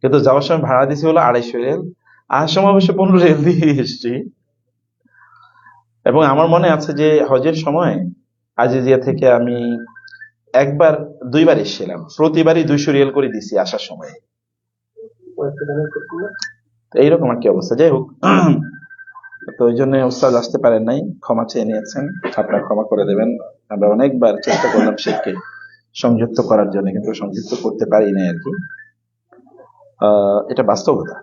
কিন্তু যাওয়ার সময় ভাড়া দিছি হলো 250 রিয়াল, আসার সময় অবশ্য 15 রিয়াল দিয়ে এসেছি। এবং আমার মনে আছে যে হজের সময় আজিজিয়া থেকে আমি একবার 2বার এসেছিলাম, প্রতিবারই 200 রিয়াল করে দিছি আসার সময়। তো এইরকম আর কি অবস্থা। যাই হোক, তো ওই জন্য ওস্তাদ আসতে পারেন নাই, ক্ষমা চেয়ে নিয়েছেন, আপনারা ক্ষমা করে দেবেন। আমরা অনেকবার চেষ্টা করলাম শেখকে সংযুক্ত করার জন্য, কিন্তু সংযুক্ত করতে পারি নাই আর কি। এটা বাস্তবতা।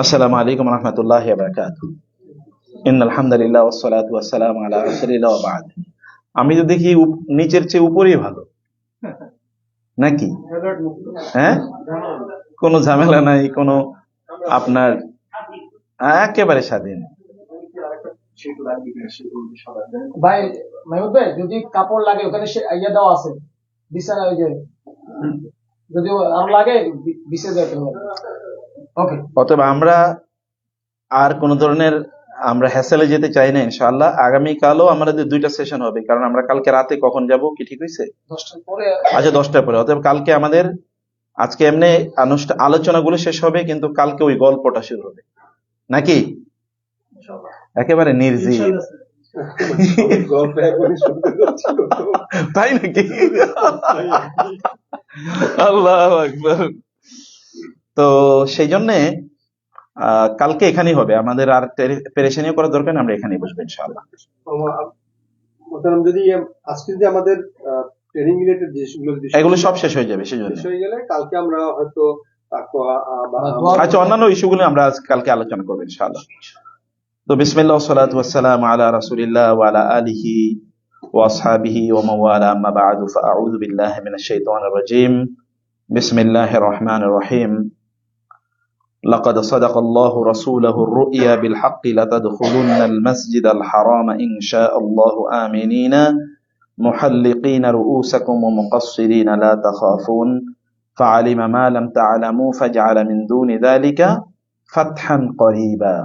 আসসালামু আলাইকুম ওয়া রাহমাতুল্লাহি ওয়া বারাকাতুহু। ইন্নাল হামদুলিল্লাহ ওয়াস সালাতু ওয়াস সালামু আলা রাসূলিল্লাহ ওয়া বা'দ। আমি তো দেখি নিচের চেয়ে উপরেই ভালো নাকি? হ্যাঁ, কোনো ঝামেলা নাই, কোনো আপনার একেবারে স্বাধীন। ভাই মাহমুদ ভাই, যদি কাপড় লাগে ওখানে ইয়ে দেওয়া আছে, বিছানা, ওই যে যদি আরো লাগে বিছে যেতে হবে। ওকে, অতএব আমরা আর কোন ধরনের আমরা হ্যাসেলে যেতে চাই না ইনশাআল্লাহ। আগামীকালও আমাদের 2টা সেশন হবে, কারণ আমরা কালকে রাতে কখন যাব কি ঠিক হয়েছে? 10টার পরে। আচ্ছা, 10টার পরে। অতএব কালকে আমাদের, আজকে এমনি আলোচনাগুলো শেষ হবে, কিন্তু কালকে ওই গল্পটা শুরু হবে নাকি? একেবারে নির্জীব, তাই নাকি? আল্লাহু আকবার। তো সেই জন্য কালকে এখানেই হবে আমাদের, আর পেরেশানিও করার দরকার নেই, আমরা এখানেই বসবো ইনশাআল্লাহ। যদি আজকে যদি আমাদের ট্রেনিং রিলেটেড এগুলো সব শেষ হয়ে যাবে, সেজন্য শেষ হয়ে গেলে কালকে আমরা হয়তো আচ্ছা অন্যান্য ইস্যুগুলো আমরা কালকে আলোচনা করবো ইনশাআল্লাহ। তো বিসমিল্লাহ ওয়া সালাতু ওয়াস সালামু আলা রাসূলিল্লাহ ওয়া আলা আলিহি ওয়া আসহাবিহি ওয়া মান ওয়ালা, আম্মা বা'দু, ফাআউযু বিল্লাহি মিনাশ শাইতানির রাজীম। বিসমিল্লাহির রহমানির রহিম। لقد صدق الله رسوله الرؤيا بالحق لتدخلن المسجد الحرام إن شاء الله آمنين محلقين رؤوسكم ومقصرين لا تخافون فعلم ما لم تعلموا فجعل من دون ذلك فتحا قريبا।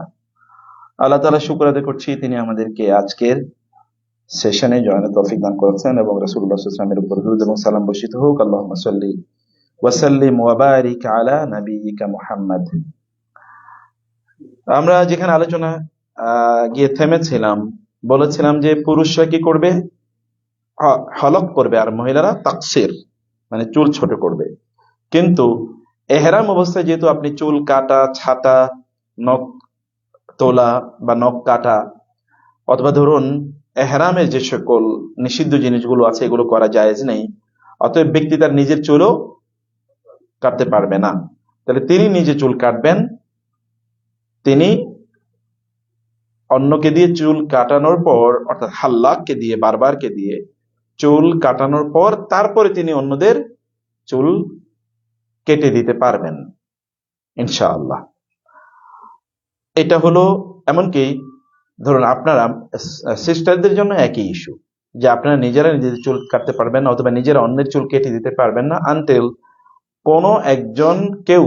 আল্লাহ তাআলা শুকর আদায় করছি, তিনি আমাদেরকে আজকের সেশনে জয়েনের তৌফিক দান করেছেন, এবং রাসূলুল্লাহ সাল্লাল্লাহু আলাইহি ওয়াসাল্লামের উপর দরুদ এবং সালাম বর্ষিত হোক। আল্লাহুম্মা সাল্লি ওয়া সাল্লিম ওয়া বারিক আলা নাবিয়িকা মুহাম্মদ। আমরা যেখানে আলোচনা গিয়ে থেমেছিলাম, বলেছিলাম যে পুরুষরা কি করবে? হলক করবে, আর মহিলারা তাকসির মানে চুল ছোট করবে। কিন্তু এহরাম অবস্থায় যেহেতু আপনি চুল কাটা, ছাটা, নখ তোলা বা নখ কাটা, অথবা ধরুন এহরামের যে সকল নিষিদ্ধ জিনিসগুলো আছে এগুলো করা জায়েজ নেই, অতএব ব্যক্তি তার নিজের চুলও কাটতে পারবে না। তাহলে তিনি নিজে চুল কাটবেন, তিনি অন্যকে দিয়ে চুল কাটানোর পর, অর্থাৎ হাল্লাককে দিয়ে, বারবারকে দিয়ে চুল কাটানোর পর তারপরে তিনি অন্যদের চুল কেটে দিতে পারবেন ইনশাআল্লাহ। এটা হলো, এমনকি ধরুন আপনারা সিস্টারদের জন্য একই ইস্যু, যে আপনারা নিজেরা নিজেদের চুল কাটতে পারবেন না, অথবা নিজেরা অন্যের চুল কেটে দিতে পারবেন না আনটিল কোনো একজন কেউ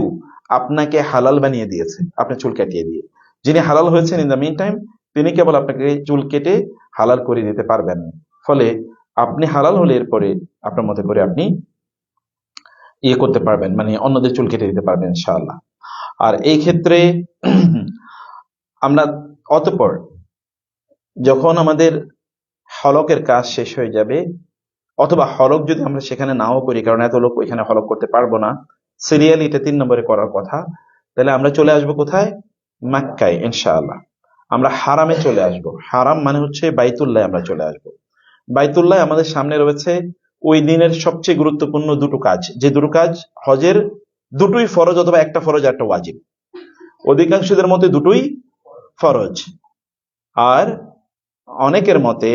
আপনাকে হালাল বানিয়ে দিয়েছে আপনার চুল কাটিয়ে দিয়ে। যিনি হালাল হয়েছেন ইন দ্য মিন টাইম, তিনি কেবল আপনাকে চুল কেটে হালাল করে দিতে পারবেন। ফলে আপনি হালাল হলে এরপরে আপনার মতো করে আপনি ইয়ে করতে পারবেন, মানে অন্যদের চুল কেটে দিতে পারবেন ইনশাআল্লাহ। আর এই ক্ষেত্রে আমরা অতঃপর যখন আমাদের হলকের কাজ শেষ হয়ে যাবে, অথবা হলক যদি আমরা সেখানে নাও করি, কারণ এত লোক ওইখানে হলক করতে পারবো না, সিরিয়ালি এটা 3 নম্বরে করার কথা, তাহলে আমরা চলে আসবো কোথায়? মক্কায় ইনশাআল্লাহ। আমরা হারামে চলে আসবো। হারাম মানে হচ্ছে বাইতুল্লাহ, আমরা চলে আসবো বাইতুল্লাহ। আমাদের সামনে রয়েছে ওই দিনের সবচেয়ে গুরুত্বপূর্ণ 2টো কাজ, যে 2টো কাজ হজের 2টোই ফরজ, অথবা একটা ফরজ একটা ওয়াজিব। অধিকাংশদের মতে 2টোই ফরজ, আর অনেকের মতে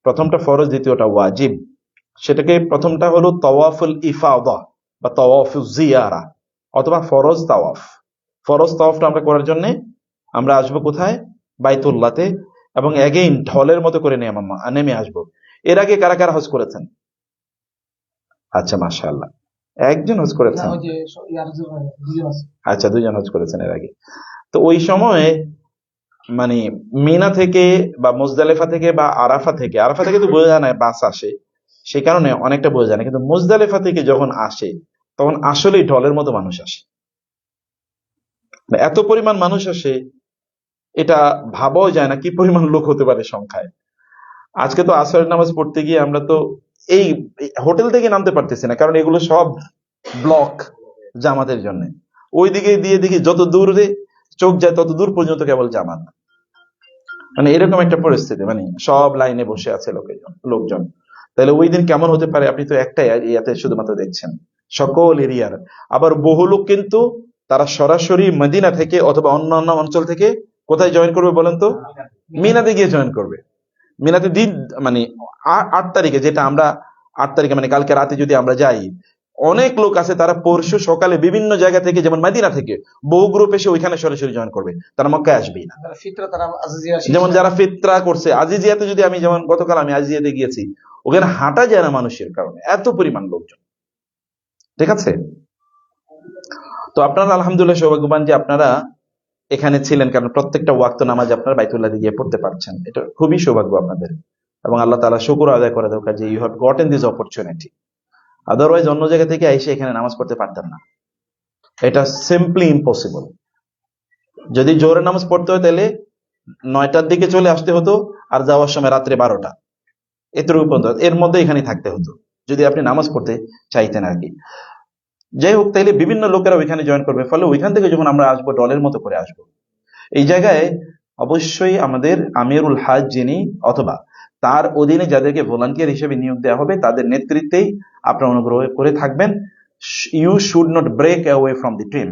প্রথমটা ফরজ, দ্বিতীয়টা ওয়াজিব। সেটাকে প্রথমটা হলো তাওয়াফুল ইফাদা বা তাওয়াফুল জিয়ারা অথবা ফরজ তাওয়াফ। ফরজ তাওয়াফটা আমরা করার জন্য আমরা আসবো কোথায়? বাইতুল্লাহতে, এবং এগেইন ঢলের মতো করে নেমে আসবো। এর আগে কারা কারা হজ করেছেন? আচ্ছা, মাশাআল্লাহ, একজন হজ না, করেছেন। ওই যে ইয়ার যে দুজন আছে। আচ্ছা, দুজন হজ করেছেন এর আগে। তো ওই সময় মানে মিনা থেকে বা মুজদালিফা থেকে বা আরাফা থেকে তো বোঝা যায় না, বাস আসে, সেই কারণে অনেকটা বোঝা যায় না। কিন্তু মুজদালিফা থেকে যখন আসে তখন আসলেই ঢলের মতো মানুষ আসে, এত পরিমাণ মানুষ আসে, এটা ভাবাও যায় না কি পরিমাণ লোক হতে পারে সংখ্যায়। আজকে তো আসরের নামাজ পড়তে গিয়ে আমরা তো এই হোটেল থেকে নামতে পারতেছি না, কারণ এগুলো সব ব্লক জামাতের জন্য। ওই দিকে দিয়ে দেখি যত দূরে চোখ যায় তত দূর পর্যন্ত কেবল জামাত, মানে এরকম একটা পরিস্থিতি, মানে সব লাইনে বসে আছে লোকজন। তাহলে ওই দিন কেমন হতে পারে? আপনি তো একটা এরিয়াতে শুধুমাত্র দেখছেন, সকল এরিয়ার। আবার বহু লোক কিন্তু তারা সরাসরি মদিনা থেকে অথবা অন্যান্য অঞ্চল থেকে কোথায় জয়েন করবে বলেন তো? মিনাতে গিয়ে জয়েন করবে। মিনাতে দিন মানে 8 তারিখে, যেটা আমরা 8 তারিখে মানে কালকে রাতে যদি আমরা যাই, অনেক লোক আছে তারা পরশু সকালে বিভিন্ন জায়গা থেকে, যেমন মদিনা থেকে বহু গ্রুপ এসে ওইখানে সরাসরি জয়েন করবে, তারা মক্কায় আসবেই না। যারা ফিতরা তারা আজিজিয়া যেমন যারা ফিতরা করছে আজিজিয়াতে, যদি আমি যেমন গতকাল আমি আজিজিয়াতে গিয়েছি, ওখানে হাঁটা যায় না মানুষের কারণে, এত পরিমাণ লোকজন। ঠিক আছে, তো আপনারা আলহামদুলিল্লাহ সৌভাগ্যবান যে আপনারা এখানে ছিলেন, কারণ প্রত্যেকটা ওয়াক্ত নামাজ আপনারা বাইতুল্লাহ গিয়ে পড়তে পারছেন, এটা খুবই সৌভাগ্য আপনাদের। এবং আল্লাহ তাআলা শুকর আদায় করা দরকার যে you have gotten this opportunity. Otherwise অন্য জায়গা থেকে এসে এখানে নামাজ পড়তে পারতেন না, এটা সিম্পলি ইম্পসিবল। যদি জোহরের নামাজ পড়তে হয় তাহলে 9টার দিকে চলে আসতে হতো, আর যাওয়ার সময় রাত্রে 12টা, এতটুকু পর্যন্ত, এর মধ্যে এখানে থাকতে হতো যদি আপনি নামাজ পড়তে চাইতেন আর কি। যাই হোক, তাইলে বিভিন্ন লোকেরা ওইখানে জয়েন করবে, ফলে ওইখান থেকে যখন আমরা আসবো দলের মতো করে আসবো। এই জায়গায় অবশ্যই আমাদের আমিরুল হাজ যিনি অথবা তার অধীনে যাদেরকে ভলান্টিয়ার হিসেবে নিয়োগ দেওয়া হবে তাদের নেতৃত্বেই আপনারা অনুগ্রহ করে থাকবেন। You should not break away from the team,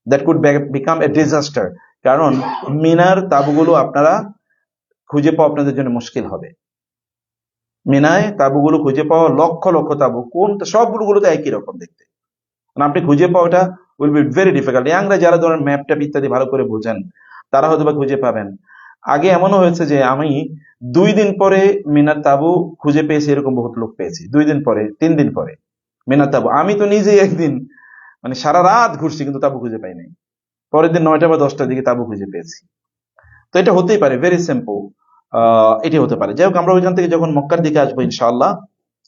that could become a disaster. কারণ মিনার তাবুগুলো আপনারা খুঁজে পাওয়া আপনাদের জন্য মুশকিল হবে। মিনায় তাবুগুলো খুঁজে পাওয়া, লক্ষ লক্ষ তাবু, কোন সবগুলো তো একই রকম দেখতে, মানে আপনি খুঁজে পাওয়াটা উইল বি ভেরি ডিফিকাল্ট। ইয়াংরা যারা ধরেন ম্যাপ ট্যাপ ইত্যাদি ভালো করে বোঝেন তারা হয়তো বা খুঁজে পাবেন। আগে এমনও হয়েছে যে আমি 2 দিন পরে মিনার তাবু খুঁজে পেয়েছি, এরকম বহুত লোক পেয়েছি 2 দিন পরে 3 দিন পরে মিনার তাবু। আমি তো নিজেই একদিন মানে সারা রাত ঘুরছি কিন্তু তাবু খুঁজে পাই নাই, পরের দিন 9টা বা 10টার দিকে তাবু খুঁজে পেয়েছি। তো এটা হতেই পারে, ভেরি সিম্পল, এটি হতে পারে। যাই হোক, আমরা ওইখান থেকে যখন মক্কার দিকে আসবো ইনশাআল্লাহ,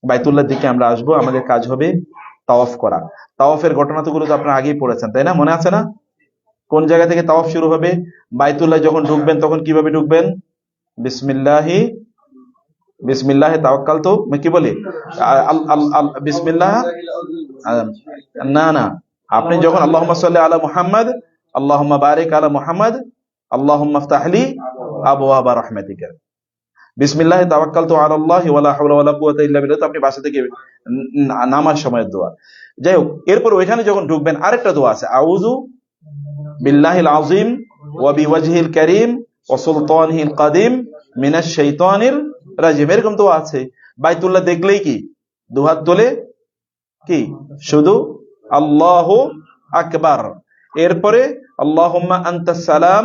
বাইতুল্লাহর দিকে আমরা আসবো, আমাদের কাজ হবে তাওয়াফ করা। তাওয়াফের ঘটনা তো গুলো তো আপনারা আগেই পড়েছেন, তাই না? মনে আছে না কোন জায়গা থেকে তাওয়াফ শুরু হবে? বাইতুল্লাহ যখন ঢুকবেন তখন কিভাবে ঢুকবেন? বিসমিল্লাহি বিসমিল্লাহি তাওয়াক্কালতু, কি বলি? বিসমিল্লাহ, না না, আপনি যখন আল্লাহুম্মা সাল্লি আলা মুহাম্মাদ, আল্লাহুম্মা বারিক আলা মুহাম্মাদ, আল্লাহুম্মা ইফতাহলি আবওয়াবা রাহমাতিকা, বিসমিল্লাহি তাওয়াক্কালতু আলা আল্লাহি ওয়ালা হাওলা ওয়ালা কুওয়াতা ইল্লা বিল্লাহ, তো আপনি বাসা থেকে নামার সময়ের দোয়া। যাই হোক, এরপর ওইখানে যখন ঢুকবেন আরেকটা দোয়া আছে, আউযু বিল্লাহিল আযীম ওয়া বিওয়াজহিল কারীম ওয়া সুলতানিহিল কাদিম মিনাশ শাইতানির রাজিম, এরকম দোয়া আছে। বাইতুল্লাহ দেখলেই কি দুহাত তোলে কি শুধু আল্লাহু আকবার, এরপরে আল্লাহুম্মা আনতাস সালাম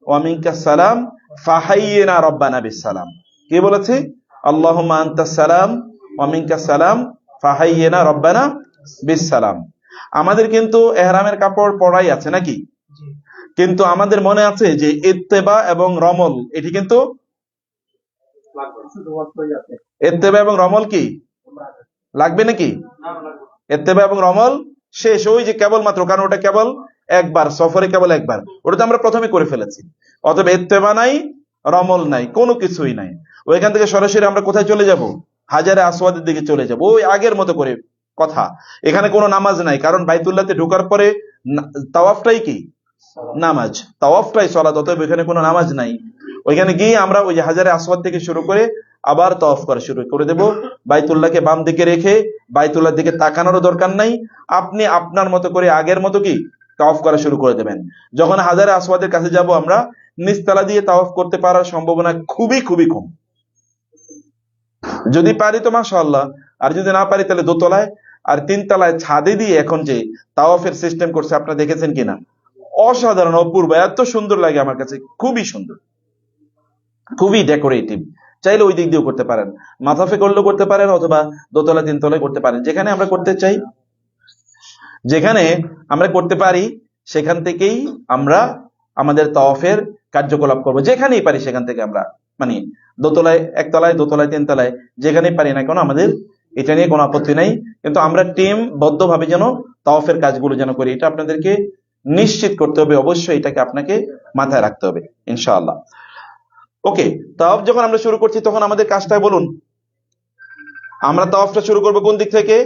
ওয়া মিনকাস সালাম ফাহাইয়িনা রাব্বানা বিসসালাম। কি বলেছে? আল্লাহুম্মা আনতাস সালাম ওয়া মিনকাস সালাম ফাহাইয়িনা রাব্বানা বিসসালাম। আমাদের কিন্তু ইহরামের কাপড় পরাই আছে নাকি? কিন্তু আমাদের মনে আছে যে ইত্তেবা এবং রমল, এটি কিন্তু ইত্তেবা এবং রমল কি লাগবে নাকি? ইত্তেবা এবং রমল শেষ, ওই যে কেবলমাত্র, কারণ ওটা কেবল একবার সফরে, কেবল একবার, ওটা তো আমরা প্রথমে করে ফেলেছি। অতএব ইত্তেবা নাই, রমল নাই, কোনো কিছুই নাই। ওইখান থেকে সরাসরি আমরা কোথায় চলে যাব? হাজারে আসওয়াদের দিকে চলে যাব, ওই আগের মতো করে কথা। এখানে কোনো নামাজ নাই, কারণ বাইতুল্লাহতে ঢোকার পরে তাওয়াফটাই কি নামাজ, তাওয়াফটাই সালাত, অতএব এখানে কোনো নামাজ নাই। ওইখানে গিয়ে আমরা ওই যে হাজারে আসওয়াদ থেকে শুরু করে আবার তাওয়াফ করা শুরু করে দেব। বাইতুল্লাহকে বাম দিকে রেখে বাইতুল্লাহর দিকে তাকানোরও দরকার নাই, আপনি আপনার মতো করে আগের মতো কি তাওয়াফ করা শুরু করে দেবেন। যখন হাজারে আসওয়াদের কাছে যাব আমরা, নিচতলা দিয়ে তাওয়াফ করতে পারার সম্ভাবনা খুবই খুবই কম, যদি পারি তো মাশাআল্লাহ, আর যদি না পারি তাহলে দোতলায় আর তিনতলায় ছাদে দিয়ে এখন যে তাওয়াফের সিস্টেম করছে আপনারা দেখেছেন কিনা, অসাধারণ অপূর্ব, এত সুন্দর লাগে আমার কাছে, খুবই সুন্দর, খুবই ডেকোরেটিভ। চাইলে ওই দিক দিয়েও করতে পারেন, মাথাফে করলেও করতে পারেন, অথবা দোতলা তিনতলায় করতে পারেন, যেখানে আমরা করতে চাই, যেখানে আমরা করতে পারি সেখান থেকেই আমরা আমাদের তাওয়াফের কার্যকলাপ করব, যেখানেই পারি সেখান থেকে আমরা, মানে দোতলায়, একতলায়, দোতলায়, তিনতলায়, যেখানেই পারি না কেন আমাদের এটা নিয়ে কোনো আপত্তি নাই। কিন্তু আমরা টিম বদ্ধভাবে যেন তাওয়াফের কাজগুলো যেন করি, এটা আপনাদেরকে নিশ্চিত করতে হবে, অবশ্যই এটাকে আপনাকে মাথায় রাখতে হবে ইনশাআল্লাহ। ওকে, তাওয়াফ যখন আমরা শুরু করছি তখন আমাদের কাজটা বলুন। আমরা তাওয়াফটা শুরু করব কোন দিক থেকে?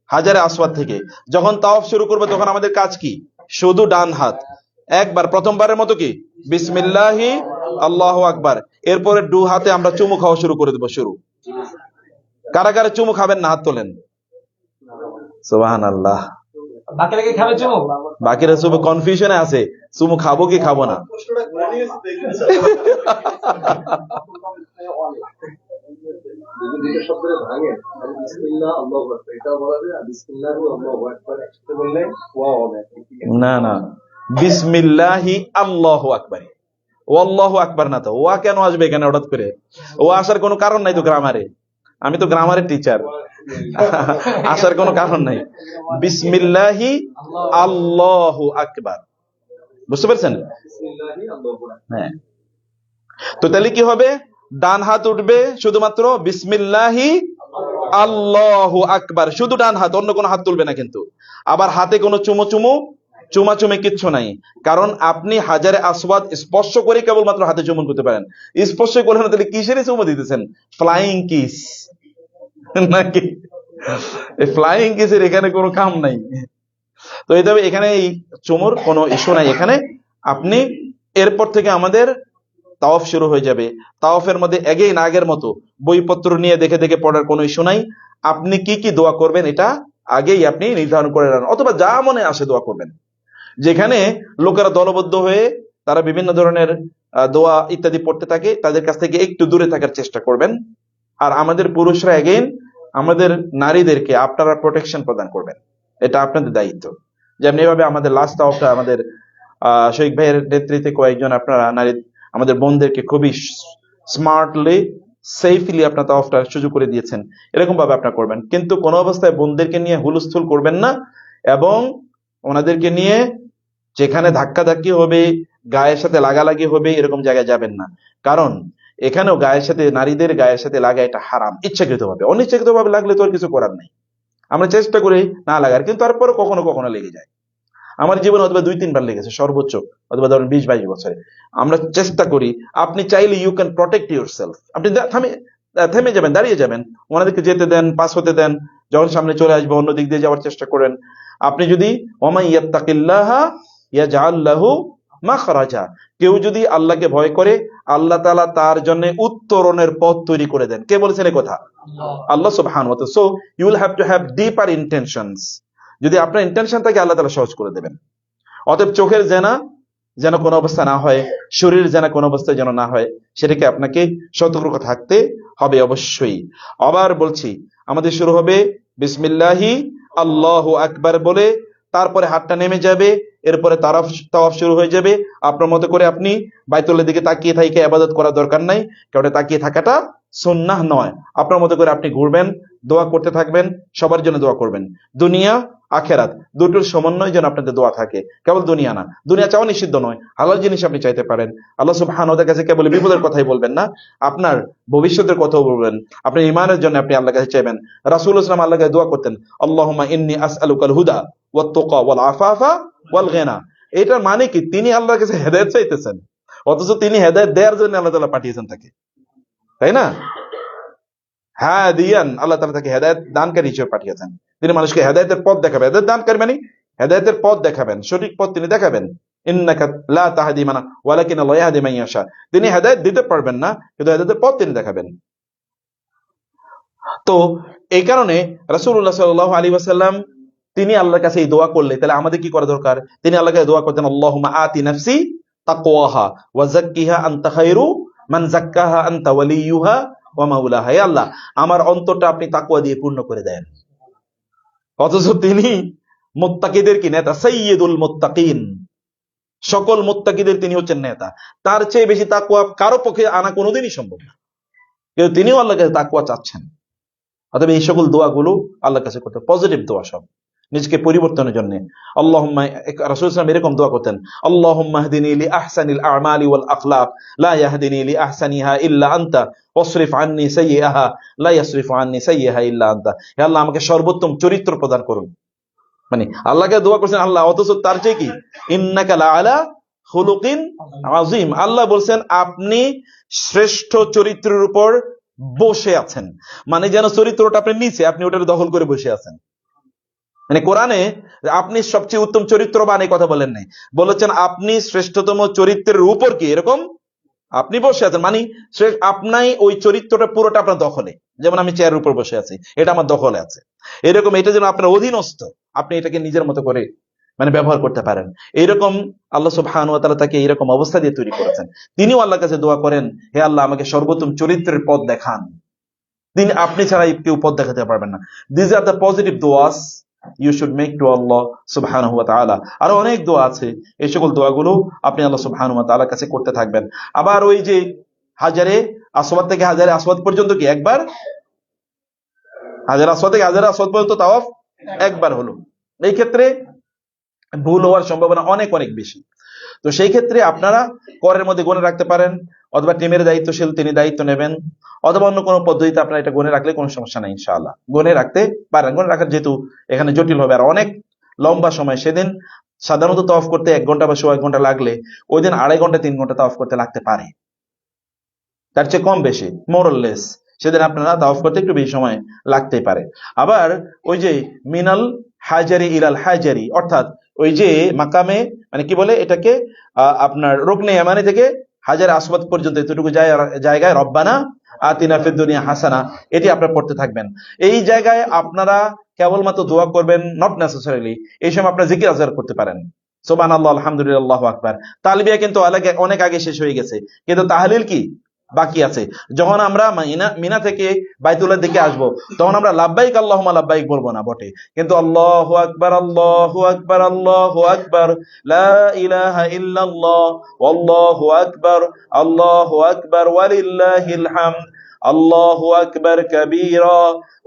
হাজারে আসওয়াদ থেকে। যখন তাওয়াফ শুরু করব তখন আমাদের কাজ কি? শুধু ডান হাত একবার, প্রথমবারের মতো কি বিসমিল্লাহি আল্লাহু আকবার, এরপরে দু হাতে আমরা চুমু খাওয়া শুরু করে দেব। শুরু, কারা কারা চুমু খাবেন না হাত তোলেন। সুবহানাল্লাহ। বাকিরা কি খাবে চুমু? বাকিরা চুমু কনফিউশনে আছে, চুমু খাবো কি খাবো না। যদি দুটো শব্দে ভাঙে, বিসমিল্লাহ আল্লাহু আকবার এটা বলা যায়, আর বিসমিল্লাহু আল্লাহু আকবার একসাথে বললে ওয়া হবে। না না, বিসমিল্লাহি আল্লাহু আকবার, ওয়াল্লাহু আকবার না তো, ওয়া কেন আসবে এখানে হঠাৎ করে? ও আসার কোনো কারণ নাই তো গ্রামারে, আমি তো গ্রামারের টিচার, আসার কোনো কারণ নাই। বিসমিল্লাহি আল্লাহু আকবার, বুঝতে পারছেন? বিসমিল্লাহি আল্লাহু আকবার। হ্যাঁ, তো তাহলে কি হবে? ডান হাত উঠবে শুধুমাত্র বিসমিল্লাহি আল্লাহু আকবার, শুধু ডান হাত, অন্য কোনো হাত তুলবে না কিন্তু। আবার হাতে কোনো চুমাচুমি কিচ্ছু নাই, কারণ আপনি হাজারে আসওয়াদ স্পর্শ করে কেবলমাত্র হাতে চুমন করতে পারেন। স্পর্শ করলেন না, তাহলে কিসের চুমো দিতেছেন? ফ্লাইং কিস নাকি? ফ্লাইং কিসের এখানে কোনো কাম নাই। তো এই তবে এখানে এই চুমোর কোনো ইস্যু নাই এখানে। আপনি এরপর থেকে আমাদের তাওয়াফ শুরু হয়ে যাবে। তাওয়াফের মধ্যে এগেইন আগের মতো বইপত্র নিয়ে দেখে দেখে পড়ার কোনো ইস্যু নাই। আপনি কি কি দোয়া করবেন এটা আগেই আপনি নির্ধারণ করে নেন, অথবা যা মনে আসে দোয়া করবেন। যেখানে লোকেরা দলবদ্ধ হয়ে তারা বিভিন্ন ধরনের দোয়া ইত্যাদি পড়তে থাকে, তাদের কাছ থেকে একটু দূরে থাকার চেষ্টা করবেন। আর আমাদের পুরুষরা এগেইন আমাদের নারীদেরকে আপনারা প্রোটেকশন প্রদান করবেন, এটা আপনাদের দায়িত্ব। যেমনি এভাবে আমাদের লাস্ট তাওয়াফটা আমাদের শৈখ ভাইয়ের নেতৃত্বে কয়েকজন আপনারা নারী আমাদের বোনদেরকে খুবই স্মার্টলি, সেফলি আপনার তাওয়াফটার সুযোগ করে দিয়েছেন, এরকম ভাবে আপনারা করবেন। কিন্তু কোনো অবস্থায় বোনদেরকে নিয়ে হুলস্থুল করবেন না, এবং ওনাদেরকে নিয়ে যেখানে ধাক্কাধাক্কি হবে, গায়ের সাথে লাগালাগি হবে, এরকম জায়গায় যাবেন না। কারণ এখানেও গায়ের সাথে, নারীদের গায়ের সাথে লাগা এটা হারাম, ইচ্ছাকৃত ভাবে। অনিচ্ছাকৃত ভাবে লাগলে তো আর কিছু করার নেই, আমরা চেষ্টা করি না লাগার, কিন্তু তারপরে কখনো কখনো লেগে যায়। আমার জীবনে অথবা 2-3 বার লেগেছে সর্বোচ্চ, অথবা ধরেন 20-22 বছরে। আমরা চেষ্টা করি, আপনি চাইলে you can protect yourself, আপনি থেমে যাবেন, দাঁড়িয়ে যাবেন, ওনাদেরকে যেতে দেন, পাস হতে দেন, যখন সামনে চলে আসবে অন্য দিক দিয়ে যাওয়ার চেষ্টা করেন। আপনি যদি ওয়ামান ইয়াত্তাকিল্লাহা ইয়াজআল লাহু মাখরাজা, কেউ যদি আল্লাহকে ভয় করে, আল্লাহ তাআলা তার জন্য উত্তরণের পথ তৈরি করে দেন। কে বলেছেন এই কথা? আল্লাহ সুবহানাহু ওয়া তাআলা। So you will have to have deeper intentions. যদি আপনার ইন্টেনশন থাকে, আল্লাহ তাআলা সহজ করে দেবেন। অতএব চোখের জেনা যেন কোনো অবস্থা না হয়, শরীর জেনা কোনো অবস্থায় যেন না হয়, সেটাকে আপনাকে সতর্ক থাকতে হবে অবশ্যই। আবার বলছি, আমাদের শুরু হবে বিসমিল্লাহি আল্লাহু আকবার বলে, তারপরে হাতটা নেমে যাবে, এরপরে তাওয়াফ শুরু হয়ে যাবে। আপনার মতো করে আপনি বাইতুল্লাহর দিকে তাকিয়ে থেকে ইবাদত করার দরকার নাই, কারণ তাকিয়ে থাকাটা সুন্নাহ নয়। আপনার মতো করে আপনি ঘুরবেন, দোয়া করতে থাকবেন, সবার জন্য দোয়া করবেন। দুনিয়া আখেরাত দুটোর সমন্বয় যেন আপনাদের দোয়া থাকে, কেবল দুনিয়া না। দুনিয়া চাওয়া নিষিদ্ধ নয়, হালাল জিনিস আপনি চাইতে পারেন। আল্লাহ সুবহানাহু ওয়া তাআলার কাছে কেবল বিপদের কথাই বলবেন না, আপনার ভবিষ্যতের কথাও বলবেন, আপনার ঈমানের জন্য আপনি আল্লাহর কাছে চাইবেন। রাসূলুল্লাহ সাল্লাল্লাহু আলাইহি ওয়াসাল্লাম আল্লাহর কাছে দোয়া করতেন, আল্লাহুম্মা ইন্নী আসআলুকাল হুদা ওয়াত তুকা ওয়াল আফাফা ওয়াল গিনা। এটার মানে কি? তিনি আল্লাহর কাছে হেদায়েত চাইতেছেন, অথচ তিনি হেদায়েত দেওয়ার জন্য আল্লাহ তাআলা পাঠিয়েছেন তাকে, তাই না? হ্যাঁ দিয়ান, আল্লাহ তাআলা তাকে হেদায়েত দানকারী হিসেবে পাঠিয়েছেন। তিনি মানুষকে হেদায়েতের পথ দেখাবেন। হেদায়েত দানকারী মানে হেদায়েতের পথ দেখাবেন, সঠিক পথ তিনি দেখাবেন। ইন্নাকা লা তাহদি মান ওয়ালাকিন আল্লাহু ইয়াহদি মান ইয়াশা। তিনি হেদায়েত দিতে পারবেন না, কিন্তু হেদায়েতের পথ তিনি দেখাবেন। তো এই কারণে রাসূলুল্লাহ সাল্লাল্লাহু আলাইহি ওয়াসাল্লাম তিনি আল্লাহর কাছে এই দোয়া করলে, তাহলে আমাদের কি করা দরকার? তিনি আল্লাহর কাছে দোয়া করতেন, আল্লাহুম্মা আতি নাফসি তাকওয়াহা ওয়া যাক্কিহা আনতা খায়রু মান যাক্কাহা আনতা ওয়ালিয়ুহা ওয়া মাওলাহা, হে আল্লাহ আমার অন্তরটা আপনি তাকওয়া দিয়ে পূর্ণ করে দেন। অথচ তিনি মুত্তাকিদের কি নেতা, সাইয়্যিদুল মুত্তাকিন, সকল মুত্তাকিদের তিনি হচ্ছেন নেতা। তার চেয়ে বেশি তাকওয়া কারো পক্ষে আনা কোনোদিনই সম্ভব না, কিন্তু তিনিও আল্লাহর কাছে তাকওয়া চাচ্ছেন। অতএব এই সকল দোয়াগুলো আল্লাহর কাছে করতে, পজিটিভ দোয়া সব, নিজেকে পরিবর্তনের জন্য। আল্লাহুম্মা, রাসূল সাল্লাল্লাহু আলাইহি ওয়াসাল্লাম এরকম দোয়া করতেন, আল্লাহুম্মা হদিনি লি আহসানিল আ'মালি ওয়াল আখলাক লা ইয়াহদিনি লি আহসানিহা ইল্লা আনতা ওয়াসরিফ আন্নি সাইয়্যাহা লা ইয়াসরিফু আন্নি সাইয়্যাহা ইল্লা আনতা। হে আল্লাহ আমাকে সর্বোত্তম চরিত্র প্রদান করুন। মানে আল্লাহকে দোয়া করছেন আল্লাহ, অথচ তার চেয়ে কি ইন্নাকা লা আলা খুলুকিন আযীম, আল্লাহ বলছেন আপনি শ্রেষ্ঠ চরিত্রের উপর বসে আছেন। মানে যেন চরিত্রটা আপনি নিচে, আপনি ওটার দখল করে বসে আছেন। মানে কোরআনে আপনি সবচেয়ে উত্তম চরিত্রবান এই কথা বলেন নাই, বলেছেন আপনি শ্রেষ্ঠতম চরিত্রের উপর কি এরকম আপনি বসে আছেন। মানে আপনাই ওই চরিত্রটা পুরোটা আপনার দখলে, যেমন আমি চেয়ারের উপর বসে আছি, এটা আমার দখলে আছে, এরকম এটা যেন আপনার অধীনস্থ, আপনি এটাকে নিজের মতো করে মানে ব্যবহার করতে পারেন। এইরকম আল্লাহ সুবহানাহু ওয়া তাআলা তাকে এইরকম অবস্থা দিয়ে তৈরি করেছেন। তিনিও আল্লাহর কাছে দোয়া করেন, হে আল্লাহ আমাকে সর্বোত্তম চরিত্রের পথ দেখান। তিনি, আপনি ছাড়া কেউ পথ দেখাতে পারবেন না। দিস আর দ্য পজিটিভ দোয়াস ইউ শুড মেক টু আল্লাহ সুবহানাহু ওয়া তাআলা। আরো অনেক দোয়া আছে, এই সকল দোয়াগুলো আপনি আল্লাহ সুবহানাহু ওয়া তাআলার কাছে করতে থাকবেন। আবার ওই যে হাজারে আসওয়াদ থেকে হাজারে আসওয়াদ পর্যন্ত কি একবার, হাজারে আসওয়াদ থেকে হাজারে আসওয়াদ পর্যন্ত তাওয়াফ একবার হলো। এই ক্ষেত্রে ভুল হওয়ার সম্ভাবনা অনেক অনেক বেশি। তো সেই ক্ষেত্রে আপনারা করের মধ্যে গুনে রাখতে পারেন, অথবা টিমের দায়িত্বশীল তিনি দায়িত্ব নেবেন, অথবা অন্য কোনো পদ্ধতিতে আপনারা এটা গুনে রাখলে কোনো সমস্যা নাই, ইনশাআল্লাহ গুনে রাখতে পারেন। গুনে রাখার যেহেতু এখানে জটিল হবে আর অনেক লম্বা সময়, সেদিন সাধারণত তাওয়াফ করতে 1 ঘন্টা বা 1.5 ঘন্টা লাগলে ওই দিন 2.5 ঘন্টা 3 ঘন্টা তাওয়াফ করতে লাগতে পারে, তার চেয়ে কম বেশি মোরলেস সেদিন আপনারা তাওয়াফ করতে একটু বেশি সময় লাগতেই পারে। আবার ওই যে মিনাল হাজারি ইলাল হাজারি, অর্থাৎ ওই যে মাকামে মানে কি বলে এটাকে আপনার রুকনে ইয়ামানি থেকে হাজারে আসওয়াদ পর্যন্ত এতটুকু জায়গায় রব্বানা আতিনা ফিদ দুনিয়া হাসানা, এটি আপনারা পড়তে থাকবেন। এই জায়গায় আপনারা কেবলমাত্র দোয়া করবেন, নট নেসেসারিলি। এই সময় আপনারা জিকির আজকার করতে পারেন, সুবহানাল্লাহ আলহামদুলিল্লাহ আল্লাহু আকবার। তালবিয়া কিন্তু অনেক আগে শেষ হয়ে গেছে, কিন্তু তাহলিল কি বাকি আছে। যখন আমরা মিনা থেকে বাইতুল্লাহর দিকে আসবো, তখন আমরা লাব্বাইক আল্লাহুম্মা লাব্বাইক বলবো না বটে, কিন্তু আল্লাহু আকবার আল্লাহু আকবার আল্লাহু আকবার লা ইলাহা ইল্লাল্লাহ আল্লাহু আকবার ওয়ালিল্লাহিল হামদ আল্লাহু আকবার কাবীরা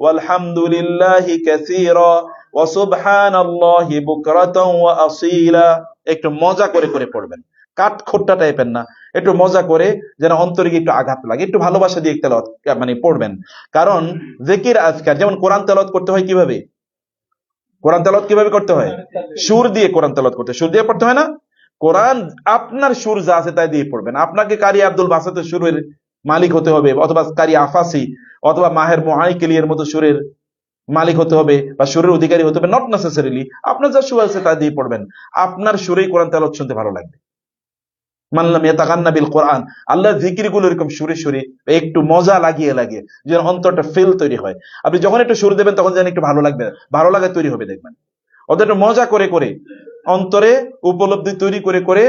ওয়ালহামদুলিল্লাহি কাসীরা ওয়া সুবহানাল্লাহি বুকরাতান ওয়া আসীলা। একটু মজা করে করে পড়বেন, কাট খোট্টা টাইপের না, একটু মজা করে, যেন অন্তরে একটু আঘাত লাগে, একটু ভালোবাসা দিয়ে তেলাওয়াত মানে পড়বেন। কারণ জিকির আজকার যেমন কোরআন তেলাওয়াত করতে হয় কিভাবে, কোরআন তেলাওয়াত কিভাবে করতে হয়, সুর দিয়ে কোরআন তেলাওয়াত করতে, সুর দিয়ে পড়তে হয় না। কোরআন আপনার সুর যা আছে তাই দিয়ে পড়বেন। আপনাকে কারি আব্দুল বাসাতের সুরের মালিক হতে হবে, অথবা কারি আফাসি অথবা মাহের মুআইকিলির মতো সুরের মালিক হতে হবে বা সুরের অধিকারী হতে হবে, নট নেসেসারিলি। আপনার যা সুর আছে তা দিয়ে পড়বেন, আপনার সুরেই কোরআন তেলাওয়াত শুনতে ভালো লাগবে। মানলাম ইয়াতাগান্না বিল কোরআন, আল্লাহর জিকিরগুলো এরকম সুরে সুরে একটু মজা লাগিয়ে লাগিয়ে যেন অন্তরটা ফিল তৈরি হয়। আপনি যখন একটু সুর দেবেন তখন যেন একটু ভালো লাগবে, ভালো লাগা তৈরি হবে দেখবেন। ওদের একটু মজা করে করে অন্তরে উপলব্ধি তৈরি করে করে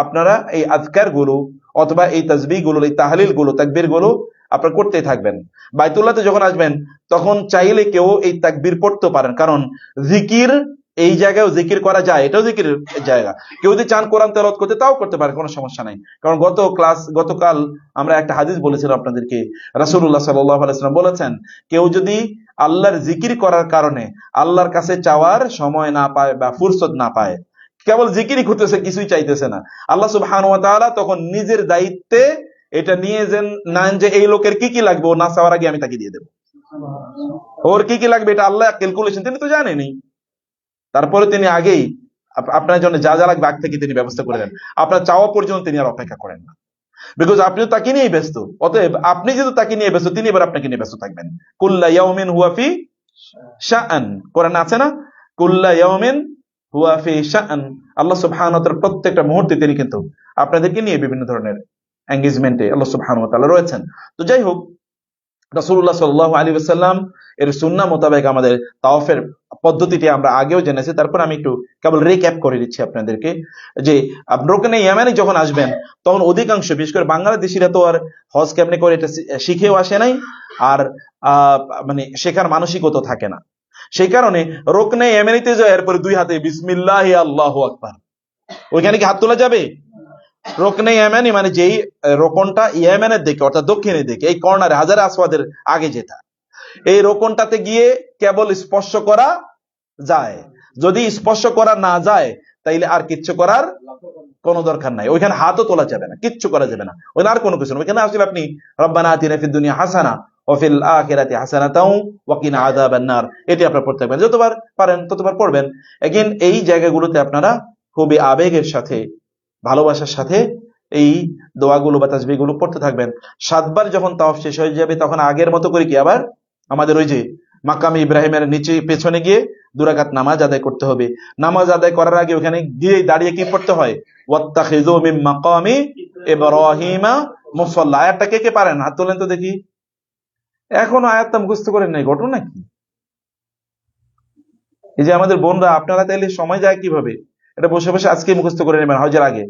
আপনারা এই আজকার গুলো অথবা এই তাসবিহ গুলো, এই তাহলিল গুলো, তাকবীর গুলো আপনারা করতেই থাকবেন। বাইতুল্লাহতে যখন আসবেন তখন চাইলে কেউ এই তাকবীর পড়তে পারেন, কারণ জিকির এই জায়গায় জিকির করা যায়, এটাও জিকির জায়গা। কেউ যদি চান কোরআন তেলাওয়াত করতে তাও করতে পারে, কোনো সমস্যা নাই। কারণ গতকাল আমরা একটা হাদিস বলেছিলাম আপনাদেরকে, রাসূলুল্লাহ সাল্লাল্লাহু আলাইহি ওয়াসাল্লাম বলেছেন, কেউ যদি আল্লাহর জিকির করার কারণে আল্লাহর কাছে চাওয়ার সময় না পায় বা ফুরসত না পায়, কেবল জিকিরই করতেছে, কিছুই চাইতেছে না, আল্লাহ সুবহানাহু ওয়া তাআলা তখন নিজের দায়িত্বে এটা নিয়ে নেন যে এই লোকের কি কি লাগবে, ও না চাওয়ার আগে আমি তাকে দিয়ে দেবো। ওর কি কি লাগবে এটা আল্লাহ ক্যালকুলেশন, তিনি তো জানেনই, তারপরে তিনি আগেই আপনার জন্য যা যা লাগবে আগ থেকে তিনি ব্যবস্থা করে দেন। আপনার চাওয়া পর্যন্ত তিনি আর অপেক্ষা করেন না, বিকজ আপনি তো তাকে নিয়েই ব্যস্ত। অতএব আপনি যেহেতু তাকে নিয়ে ব্যস্ত, তিনি এবার আপনাকে নিয়ে ব্যস্ত থাকবেন। কুল্লা ইয়াউমিন হুয়া ফি শাআন, কোরআন আছে না, কুল্লা ইয়াউমিন হুয়া ফি শাআন। আল্লাহ সুবহানাহু ওয়া তাআলা প্রত্যেকটা মুহূর্তে তিনি কিন্তু আপনাদেরকে নিয়ে বিভিন্ন ধরনের এঙ্গেজমেন্টে আল্লাহ সুবহানাহু ওয়া তাআলা রয়েছেন। তো যাই হোক, রাসূলুল্লাহ সাল্লাল্লাহু আলাইহি ওয়াসাল্লাম এর সুন্নাহ মোতাবেক আমাদের তাওয়াফের পদ্ধতিটি আমরা আগেও জেনেছি, তারপর আমি একটু কেবল রিক্যাপ করে দিচ্ছি আপনাদেরকে যে রুকনে ইয়ামানে যখন আসবেন তখন অধিকাংশ, বিশেষ করে বাংলাদেশিরা তো আর হজ কেমনে করে এটা শিখেও আসে নাই, আর মানে শেখার মানসিকতা থাকে না। সেই কারণে রুকনে ইয়ামানিতে যায় এরপরে দুই হাতে বিসমিল্লাহ আল্লাহু আকবার, ওইখানে কি হাত তোলা যাবে? রুকনে ইয়ামানি মানে যেই রোকনটা ইয়ামানের দিকে অর্থাৎ দক্ষিণের দিকে, এই কর্নারে হাজারে আসওয়াদের আগে যেটা, এই রোকনটাতে গিয়ে কেবল স্পর্শ করা যায়। যদি স্পর্শ করা না যায় তাইলে আর কিচ্ছু করার কোনো দরকার নাই, ওইখানে হাতও তোলা যাবে না, কিচ্ছু করা যাবে না, ওইখানে আর কোনো কিছু না। ওইখানে আসলে আপনি রব্বানা আতিনা ফিদ দুনিয়া হাসানা ওয়া ফিল আখিরাতি হাসানাতাও ওয়া কিনা আযাবান নার, এটি আপনারা পড়তে পারবেন, যতবার পারেন ততবার পড়বেন। এগেইন এই জায়গাগুলোতে আপনারা খুবই আবেগের সাথে, ভালোবাসার সাথে এই দোয়াগুলো বা তাসবিহগুলো পড়তে থাকবেন। 7 বার যখন তাওয়াফ শেষ হয়ে যাবে তখন আগের মতো করে কি আবার আমাদের ওই যে মাকামে ইব্রাহিমের নিচে পেছনে গিয়ে 2 রাকাত নামাজ আদায় করতে হবে। নামাজ আদায় করার আগে ওখানে গিয়ে দাঁড়িয়ে কি পড়তে হয়? ওয়াত্তাখিযু মিন মাকামি ইব্রাহিমা মুসাল্লা। আয়াতটা কে কে পারেন হাত তোলেন তো দেখি। এখনো আয়াতটা মুখস্থ করেন নাই, ঘটনা কি? এই যে আমাদের বোনরা, আপনারা তাইলে সময় যায় কিভাবে? এটা বসে বসে আজকে মুখস্থ করে নেবেন হজের আগে।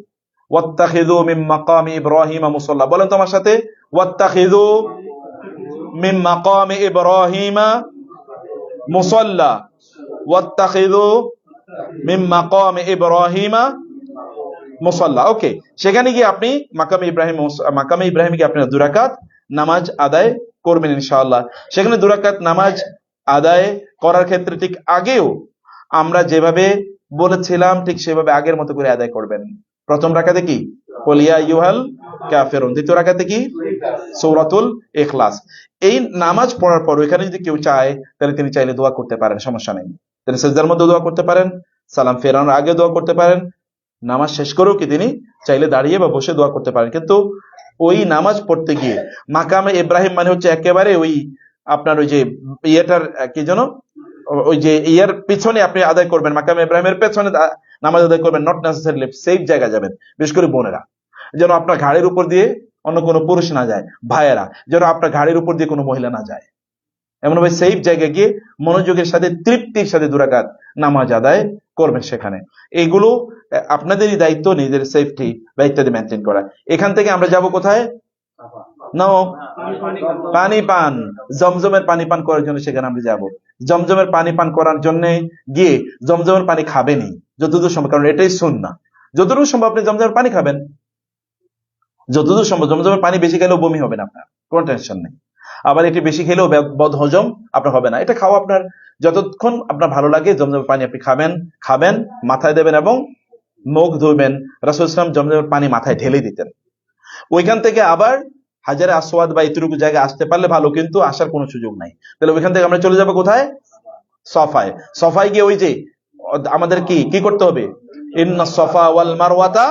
ওয়াত্তাখিযু মিন মাকামি ইব্রাহিমা মুসাল্লা, বলেন তো আমার সাথে, ওয়াত্তাখিযু মিন মাকামি ইব্রাহিমা মুসাল্লা, ওয়াত্তাখিযু মিন মাকামি ইব্রাহিমা মুসাল্লা। ওকে, সেখানে গিয়ে আপনি মাকামে ইব্রাহিমে গিয়ে আপনি 2 রাকাত নামাজ আদায় করবেন ইনশাআল্লাহ। সেখানে 2 রাকাত নামাজ আদায় করার ক্ষেত্রে ঠিক আগেও আমরা যেভাবে বলেছিলাম ঠিক সেভাবে আগের মতো করে আদায় করবেন। প্রথম রাকাতে কি কুল ইয়া আইয়ুহাল কাফিরুন, দ্বিতীয় রাকাতে কি সূরাতুল ইখলাস। এই নামাজ পড়ার পর এখানে যদি কেউ চায় তাহলে তিনি চাইলে দোয়া করতে পারেন, সমস্যা নেই। তিনি সিজদার মধ্যে দোয়া করতে পারেন, সালাম ফেরানোর আগে দোয়া করতে পারেন, নামাজ শেষ করেও কি তিনি চাইলে দাঁড়িয়ে বা বসে দোয়া করতে পারেন। কিন্তু ওই নামাজ পড়তে গিয়ে মাকামে ইব্রাহিম মানে হচ্ছে একেবারে ওই আপনার ওই যে ইয়েটার কি যেন, ওই যে ইয়ার পিছনে আপনি আদায় করবেন, মাকামে ইব্রাহিমের পেছনে নামাজ আদায় করবেন, নট নেসেসারিলি সেফ জায়গা যাবেন। বিশেষ করে বোনেরা, যেন আপনার ঘাড়ের উপর দিয়ে অন্য কোনো পুরুষ না যায়, ভাইয়েরা যেন আপনার ঘাড়ের উপর দিয়ে কোনো মহিলা না যায়, এমন ভাবে সেফ জায়গায় গিয়ে মনোযোগের সাথে তৃপ্তির সাথে 2 রাকাত নামাজ আদায় করবেন। সেখানে এইগুলো আপনাদেরই দায়িত্ব, নিজের সেফটি বা ইত্যাদি মেনটেন করা। এখান থেকে আমরা যাব কোথায়? নাও পানি পান, জমজমের পানি পান করার জন্য সেখানে আমরা যাব। জমজমের পানি পান করার জন্য গিয়ে জমজমের পানি খাবেনই যতদূর সম্ভব, কারণ এটাই সুন্নাহ। যতদূর সম্ভব আপনি জমজমের পানি খাবেন, যতদূর সম্ভব। জমজমের পানি বেশি খেলেও বমি হবে না, আপনার কোনো টেনশন নেই। আবার এটি বেশি খেলেও বদহজম আপনার হবে না। এটা খাওয়া আপনার যতক্ষণ আপনার ভালো লাগে, জমজমের পানি আপনি খাবেন, মাথায় দেবেন এবং মুখ ধুবেন। রাসূল সাল্লাল্লাহু আলাইহি ওয়াসাল্লাম জমজমের পানি মাথায় ঢেলে দিতেন। ওইখান থেকে আবার হাজারে আসওয়াদ বা এতটুকু জায়গায় আসতে পারলে ভালো, কিন্তু আসার কোনো সুযোগ নাই। তাহলে ওইখান থেকে আমরা চলে যাবো কোথায়? সফায়। সফায় গিয়ে ওই যে আমাদের কি করতে হবে? ইন্নাস সফা ওয়াল মারওয়াতা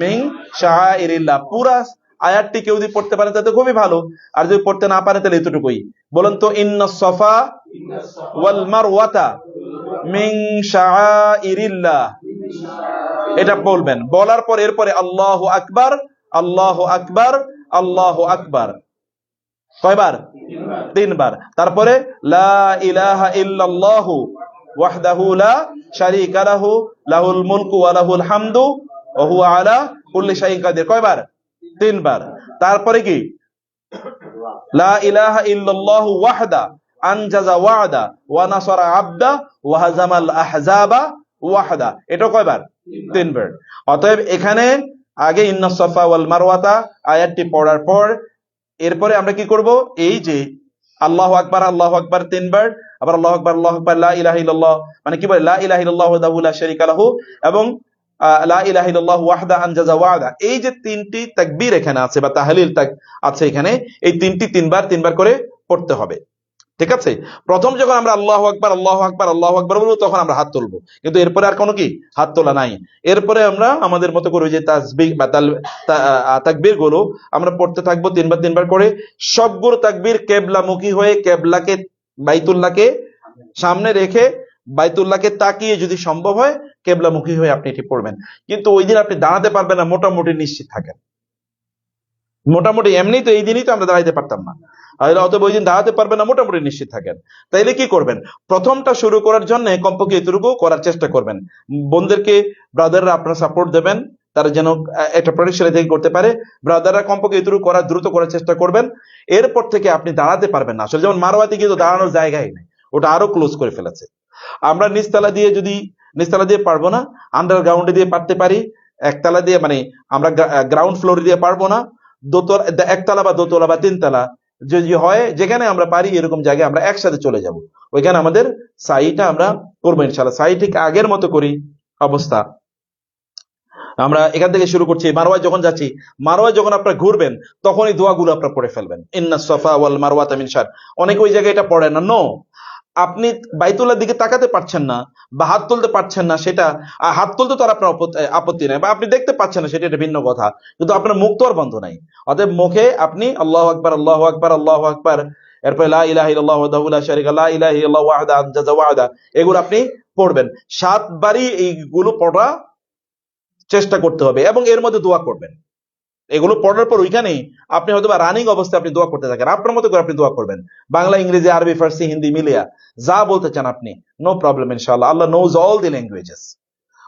মিন শাআইরিল্লাহ। পুরা আয়াতটি কেউ যদি পড়তে পারে তাতে খুবই ভালো, আর যদি পড়তে না পারে তাহলে এতটুকুই। বলেন তো, ইন্নাস সফা ওয়াল মারওয়াতা মিন শাআইরিল্লাহ, এটা বলবেন। বলার পর এরপরে আল্লাহু আকবার, আল্লাহু আকবার, আল্লাহু আকবার। কয়বার? 3 বার। তারপরে লা ইলাহা ইল্লাল্লাহু ওয়াহদাহু লা শারীকা লাহু লাহুল মুলকু ওয়া লাহুল হামদু ওয়া হুয়া আলা কুল্লি শাইইন কাদির। কয়বার? 3 বার। তারপরে কি? লা ইলাহা ইল্লাল্লাহু ওয়াহদা আনজাজা ওয়াদা ওয়া নাসারা আবদা ওয়া হাজামাল আহজাবা ওয়াহদা। এটা কয়বার? 3 বার। অতএব এখানে আগে ইন্নাস সাফা ওয়াল মারওয়াতা আয়াতটি পড়ার পর এরপরে আমরা কি করব? এই যে আল্লাহু আকবার, আল্লাহু আকবার 3 বার, আবার আল্লাহু আকবার, আল্লাহু আকবার, লা ইলাহা ইল্লাল্লাহ মানে কি বলে? লা ইলাহা ইল্লাল্লাহু ওয়াহদাহু লা শারীকা লাহু এবং লা ইলাহা ইল্লাল্লাহু ওয়াহদা আনজাজা ওয়াদা। এই যে 3টি তাকবীর এখানে আছে বা তাহলিল আছে এখানে, এই 3টি 3 বার করে পড়তে হবে। ঠিক আছে? প্রথম যখন আমরা আল্লাহু আকবার, আল্লাহু আকবার, আল্লাহু আকবার বলবো তখন আমরা হাত তুলবো, কিন্তু এরপরে আর কোনো কি হাত তোলা নাই। এরপরে আমরা আমাদের মতো করে যে তাসবিহ বা তাকবীর গুলো আমরা পড়তে থাকবো 3 বার করে। সবগুলো তাকবীর কেবলামুখী হয়ে কেবলাকে, বাইতুল্লাহকে সামনে রেখে, বাইতুল্লাহকে তাকিয়ে যদি সম্ভব হয় কেবলামুখী হয়ে আপনি এটি পড়বেন। কিন্তু ওই দিন আপনি দাঁড়াতে পারবেন না, মোটামুটি নিশ্চিত থাকেন। মোটামুটি এমনি তো এই দিনই তো আমরা দাঁড়াইতে পারতাম না, আর অতএব ওই দিন দাঁড়াতে পারবেন না মোটামুটি নিশ্চিত থাকেন। তাইলে কি করবেন, প্রথমটা শুরু করার জন্য কমপক্ষে এতটুকু করার চেষ্টা করবেন। বোনদেরকে, ব্রাদাররা আপনারা সাপোর্ট দেবেন, তারা যেন একটা প্রোটেকশন থেকে করতে পারে। ব্রাদাররা কমপক্ষে এতটুকু করার দ্রুত করার চেষ্টা করবেন। এরপর থেকে আপনি দাঁড়াতে পারবেন না। আসলে যেমন মারওয়াতে গিয়ে তো দাঁড়ানোর জায়গাই নেই, ওটা আরো ক্লোজ করে ফেলেছে। আমরা নিচতলা দিয়ে পারবো না, আন্ডারগ্রাউন্ডে দিয়ে পারতে পারি, একতলা দিয়ে মানে আমরা গ্রাউন্ড ফ্লোর দিয়ে পারবো না, দোতলা, একতলা বা দোতলা বা তিনতলা যদি হয়, যেখানে আমরা পারি এরকম জায়গায় আমরা একসাথে চলে যাব, ওইখানে আমাদের সাইটা আমরা করবো ইনশাল্লাহ। সাই ঠিক আগের মতো করি অবস্থা। আমরা এখান থেকে শুরু করছি, মারওয়ায় যখন যাচ্ছি, মারওয়ায় যখন আপনারা ঘুরবেন তখন এই দোয়াগুলো আপনারা পড়ে ফেলবেন, ইন্না সাফা ওয়াল মারওয়াতা মিন শার। অনেকে ওই জায়গায় এটা পড়ে না। নো, আপনি বাইতুল্লাহর দিকে তাকাতে পারছেন না বা হাত তুলতে পারছেন না, সেটা হাত তুলতে তো আর আপনার আপত্তি নেই, বা আপনি দেখতে পাচ্ছেন না, সেটা একটা ভিন্ন কথা, কিন্তু আপনার মুখ তো আর বন্ধ নাই। অতএব মুখে আপনি আল্লাহু আকবার, আল্লাহু আকবার, আল্লাহু আকবার, এরপরে লা ইলাহা ইল্লাল্লাহু ওয়াহদাহু লা শারীকা লা ইলাহা ইল্লাল্লাহু ওয়াহদাহু আনজাজা ওয়াদা, এগুলো আপনি পড়বেন। 7 বারই এইগুলো পড়া চেষ্টা করতে হবে এবং এর মধ্যে দোয়া করবেন। এগুলো পড়ার পর ওইখানেই আপনি হয়তো বা রানিং অবস্থায় আপনি দোয়া করতে থাকেন, আপনার মতো করে আপনি দোয়া করবেন, বাংলা, ইংরেজি, আরবি, ফার্সি, হিন্দি মিলিয়া যা বলতে চান আপনি, নো প্রবলেম ইনশাআল্লাহ। আল্লাহ নোজ অল দি ল্যাঙ্গুয়েজেস।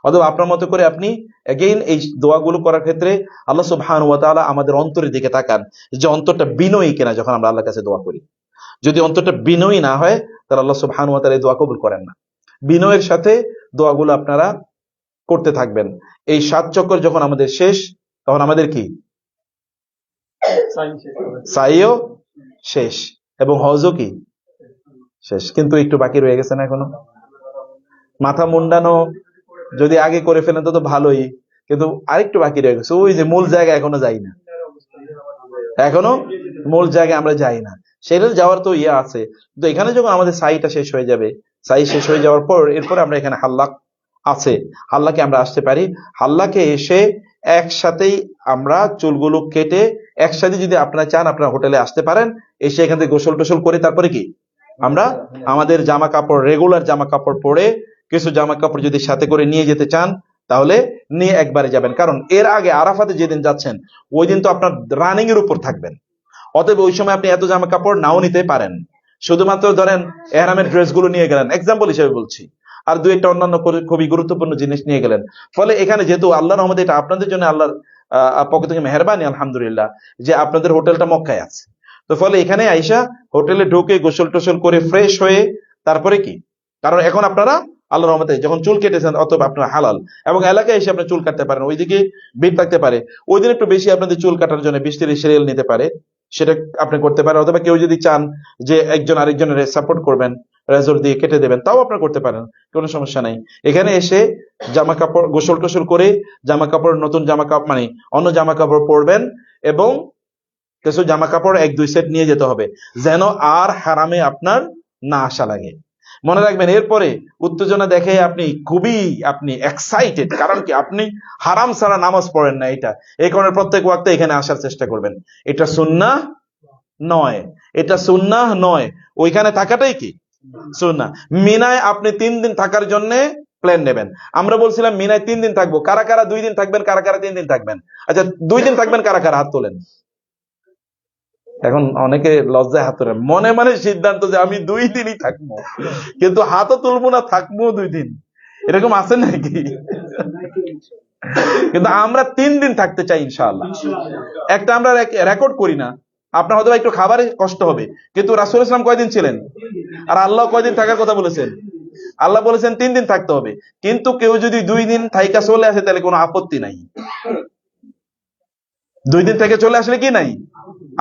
অথবা আপনার মতো করে আপনি এগেইন এই দোয়াগুলো করার ক্ষেত্রে আল্লাহ সুবহানাহু ওয়া তাআলা আমাদের অন্তরের দিকে তাকান, যে অন্তরটা বিনয়ী কিনা যখন আমরা আল্লাহর কাছে দোয়া করি। যদি অন্তরটা বিনয়ী না হয় তাহলে আল্লাহ সুবহানাহু ওয়া তাআলা এই দোয়া কবুল করেন না। বিনয়ের সাথে দোয়াগুলো আপনারা করতে থাকবেন। এই 7 চক্কর যখন আমাদের শেষ, তখন আমাদের কি সাইও শেষ এবং হজও কি শেষ, কিন্তু একটু বাকি রয়ে গেছে না এখনো। মাথা মুন্ডানো যদি আগে করে ফেলেন তো ভালোই, কিন্তু আরেকটু বাকি রয়ে গেছে, ওই যে মূল জায়গায় এখনো যাই না, এখনো মূল জায়গায় আমরা যাই না, সেটা যাওয়ার তো ইয়ে আছে। তো এখানে যখন আমাদের সাইটা শেষ হয়ে যাবে, সাই শেষ হয়ে যাওয়ার পর এরপরে আমরা এখানে হাল্লাক আছে, হাল্লাকে আমরা আসতে পারি। হাল্লাকে এসে একসাথেই আমরা চুলগুলো কেটে একসাথে, যদি আপনারা চান আপনারা হোটেলে আসতে পারেন, এসে এখান থেকে গোসল টোসল করে তারপরে কি আমরা আমাদের জামা কাপড়, রেগুলার জামা কাপড় পরে, কিছু জামা কাপড় যদি সাথে করে নিয়ে যেতে চান তাহলে নিয়ে একবারে যাবেন। কারণ এর আগে আরাফাতে যেদিন যাচ্ছেন ওই দিন তো আপনার রানিং এর উপর থাকবেন, অতএব ওই সময় আপনি এত জামা কাপড় নাও নিতে পারেন। শুধুমাত্র ধরেন এহরামের ড্রেসগুলো নিয়ে গেলেন, এক্সাম্পল হিসেবে বলছি, আর দুই একটা অন্যান্য খুবই গুরুত্বপূর্ণ জিনিস নিয়ে গেলেন। ফলে এখানে যেহেতু আল্লাহর রহমতে এটা আপনাদের জন্য আল্লাহর পক্ষ থেকে মেহেরবানি আলহামদুলিল্লাহ যে আপনাদের হোটেলটা মক্কায় আছে, তো ফলে এখানে আইসা হোটেলে ঢুকে গোসল টোসল করে ফ্রেশ হয়ে তারপরে কি, কারণ এখন আপনারা আল্লাহর রহমতে যখন চুল কেটেছেন অতএব আপনারা হালাল, এবং এলাকায় এসে আপনি চুল কাটতে পারেন। ওইদিকে ভিড় থাকতে পারে, ওই দিন একটু বেশি আপনাদের চুল কাটার জন্য 20-30 রিয়াল নিতে পারে, সেটা আপনি করতে পারেন। অথবা কেউ যদি চান যে একজন আরেকজনের সাপোর্ট করবেন, রেজর দিয়ে কেটে দেবেন, তাও আপনারা করতে পারেন, কোনো সমস্যা নাই। এখানে এসে জামা কাপড় গোসল টোসল করে জামা কাপড়, নতুন জামা কাপড় মানে অন্য জামা কাপড় পরবেন, এবং কিছু জামা কাপড় 1-2 সেট নিয়ে যেতে হবে, যেন আর হারামে আপনার না আসা লাগে। মনে রাখবেন, এরপরে উত্তেজনা দেখে আপনি এক্সাইটেড, কারণ কি আপনি হারাম ছাড়া নামাজ পড়েন না, এটা এই কারণে প্রত্যেক ওয়াক্তে এখানে আসার চেষ্টা করবেন। এটা সুন্নাহ নয়, এটা সুন্নাহ নয়, ওইখানে থাকাটাই কি সুন্নাহ। মিনায় আপনি 3 দিন থাকার জন্য প্ল্যান নেবেন। আমরা বলছিলাম মিনায় 3 দিন থাকবো, কারা কারা 2 দিন থাকবেন, কারা কারা 3 দিন থাকবেন? আচ্ছা 2 দিন থাকবেন কারা কারা, হাত তোলেন। এখন অনেকে লজ্জায় হাত তোলেন, মনে মনে সিদ্ধান্ত যে আমি 2 দিনই থাকবো, কিন্তু হাতও তুলবো না, থাকবো 2 দিন, এরকম আছে নাকি? কিন্তু আমরা 3 দিন থাকতে চাই ইনশাআল্লাহ। একটা আমরা রেকর্ড করি না, আপনার হয়তো একটু খাবারে কষ্ট হবে, কিন্তু রাসূল ইসলাম কয়দিন ছিলেন, আর আল্লাহ কয়দিন থাকার কথা বলেছেন? আল্লাহ বলেছেন 3 দিন থাকতে হবে। কিন্তু কেউ যদি 2 দিন থাইকা চলে আসে তাহলে কোনো আপত্তি নাই, 2 দিন থেকে চলে আসলে কি নাই,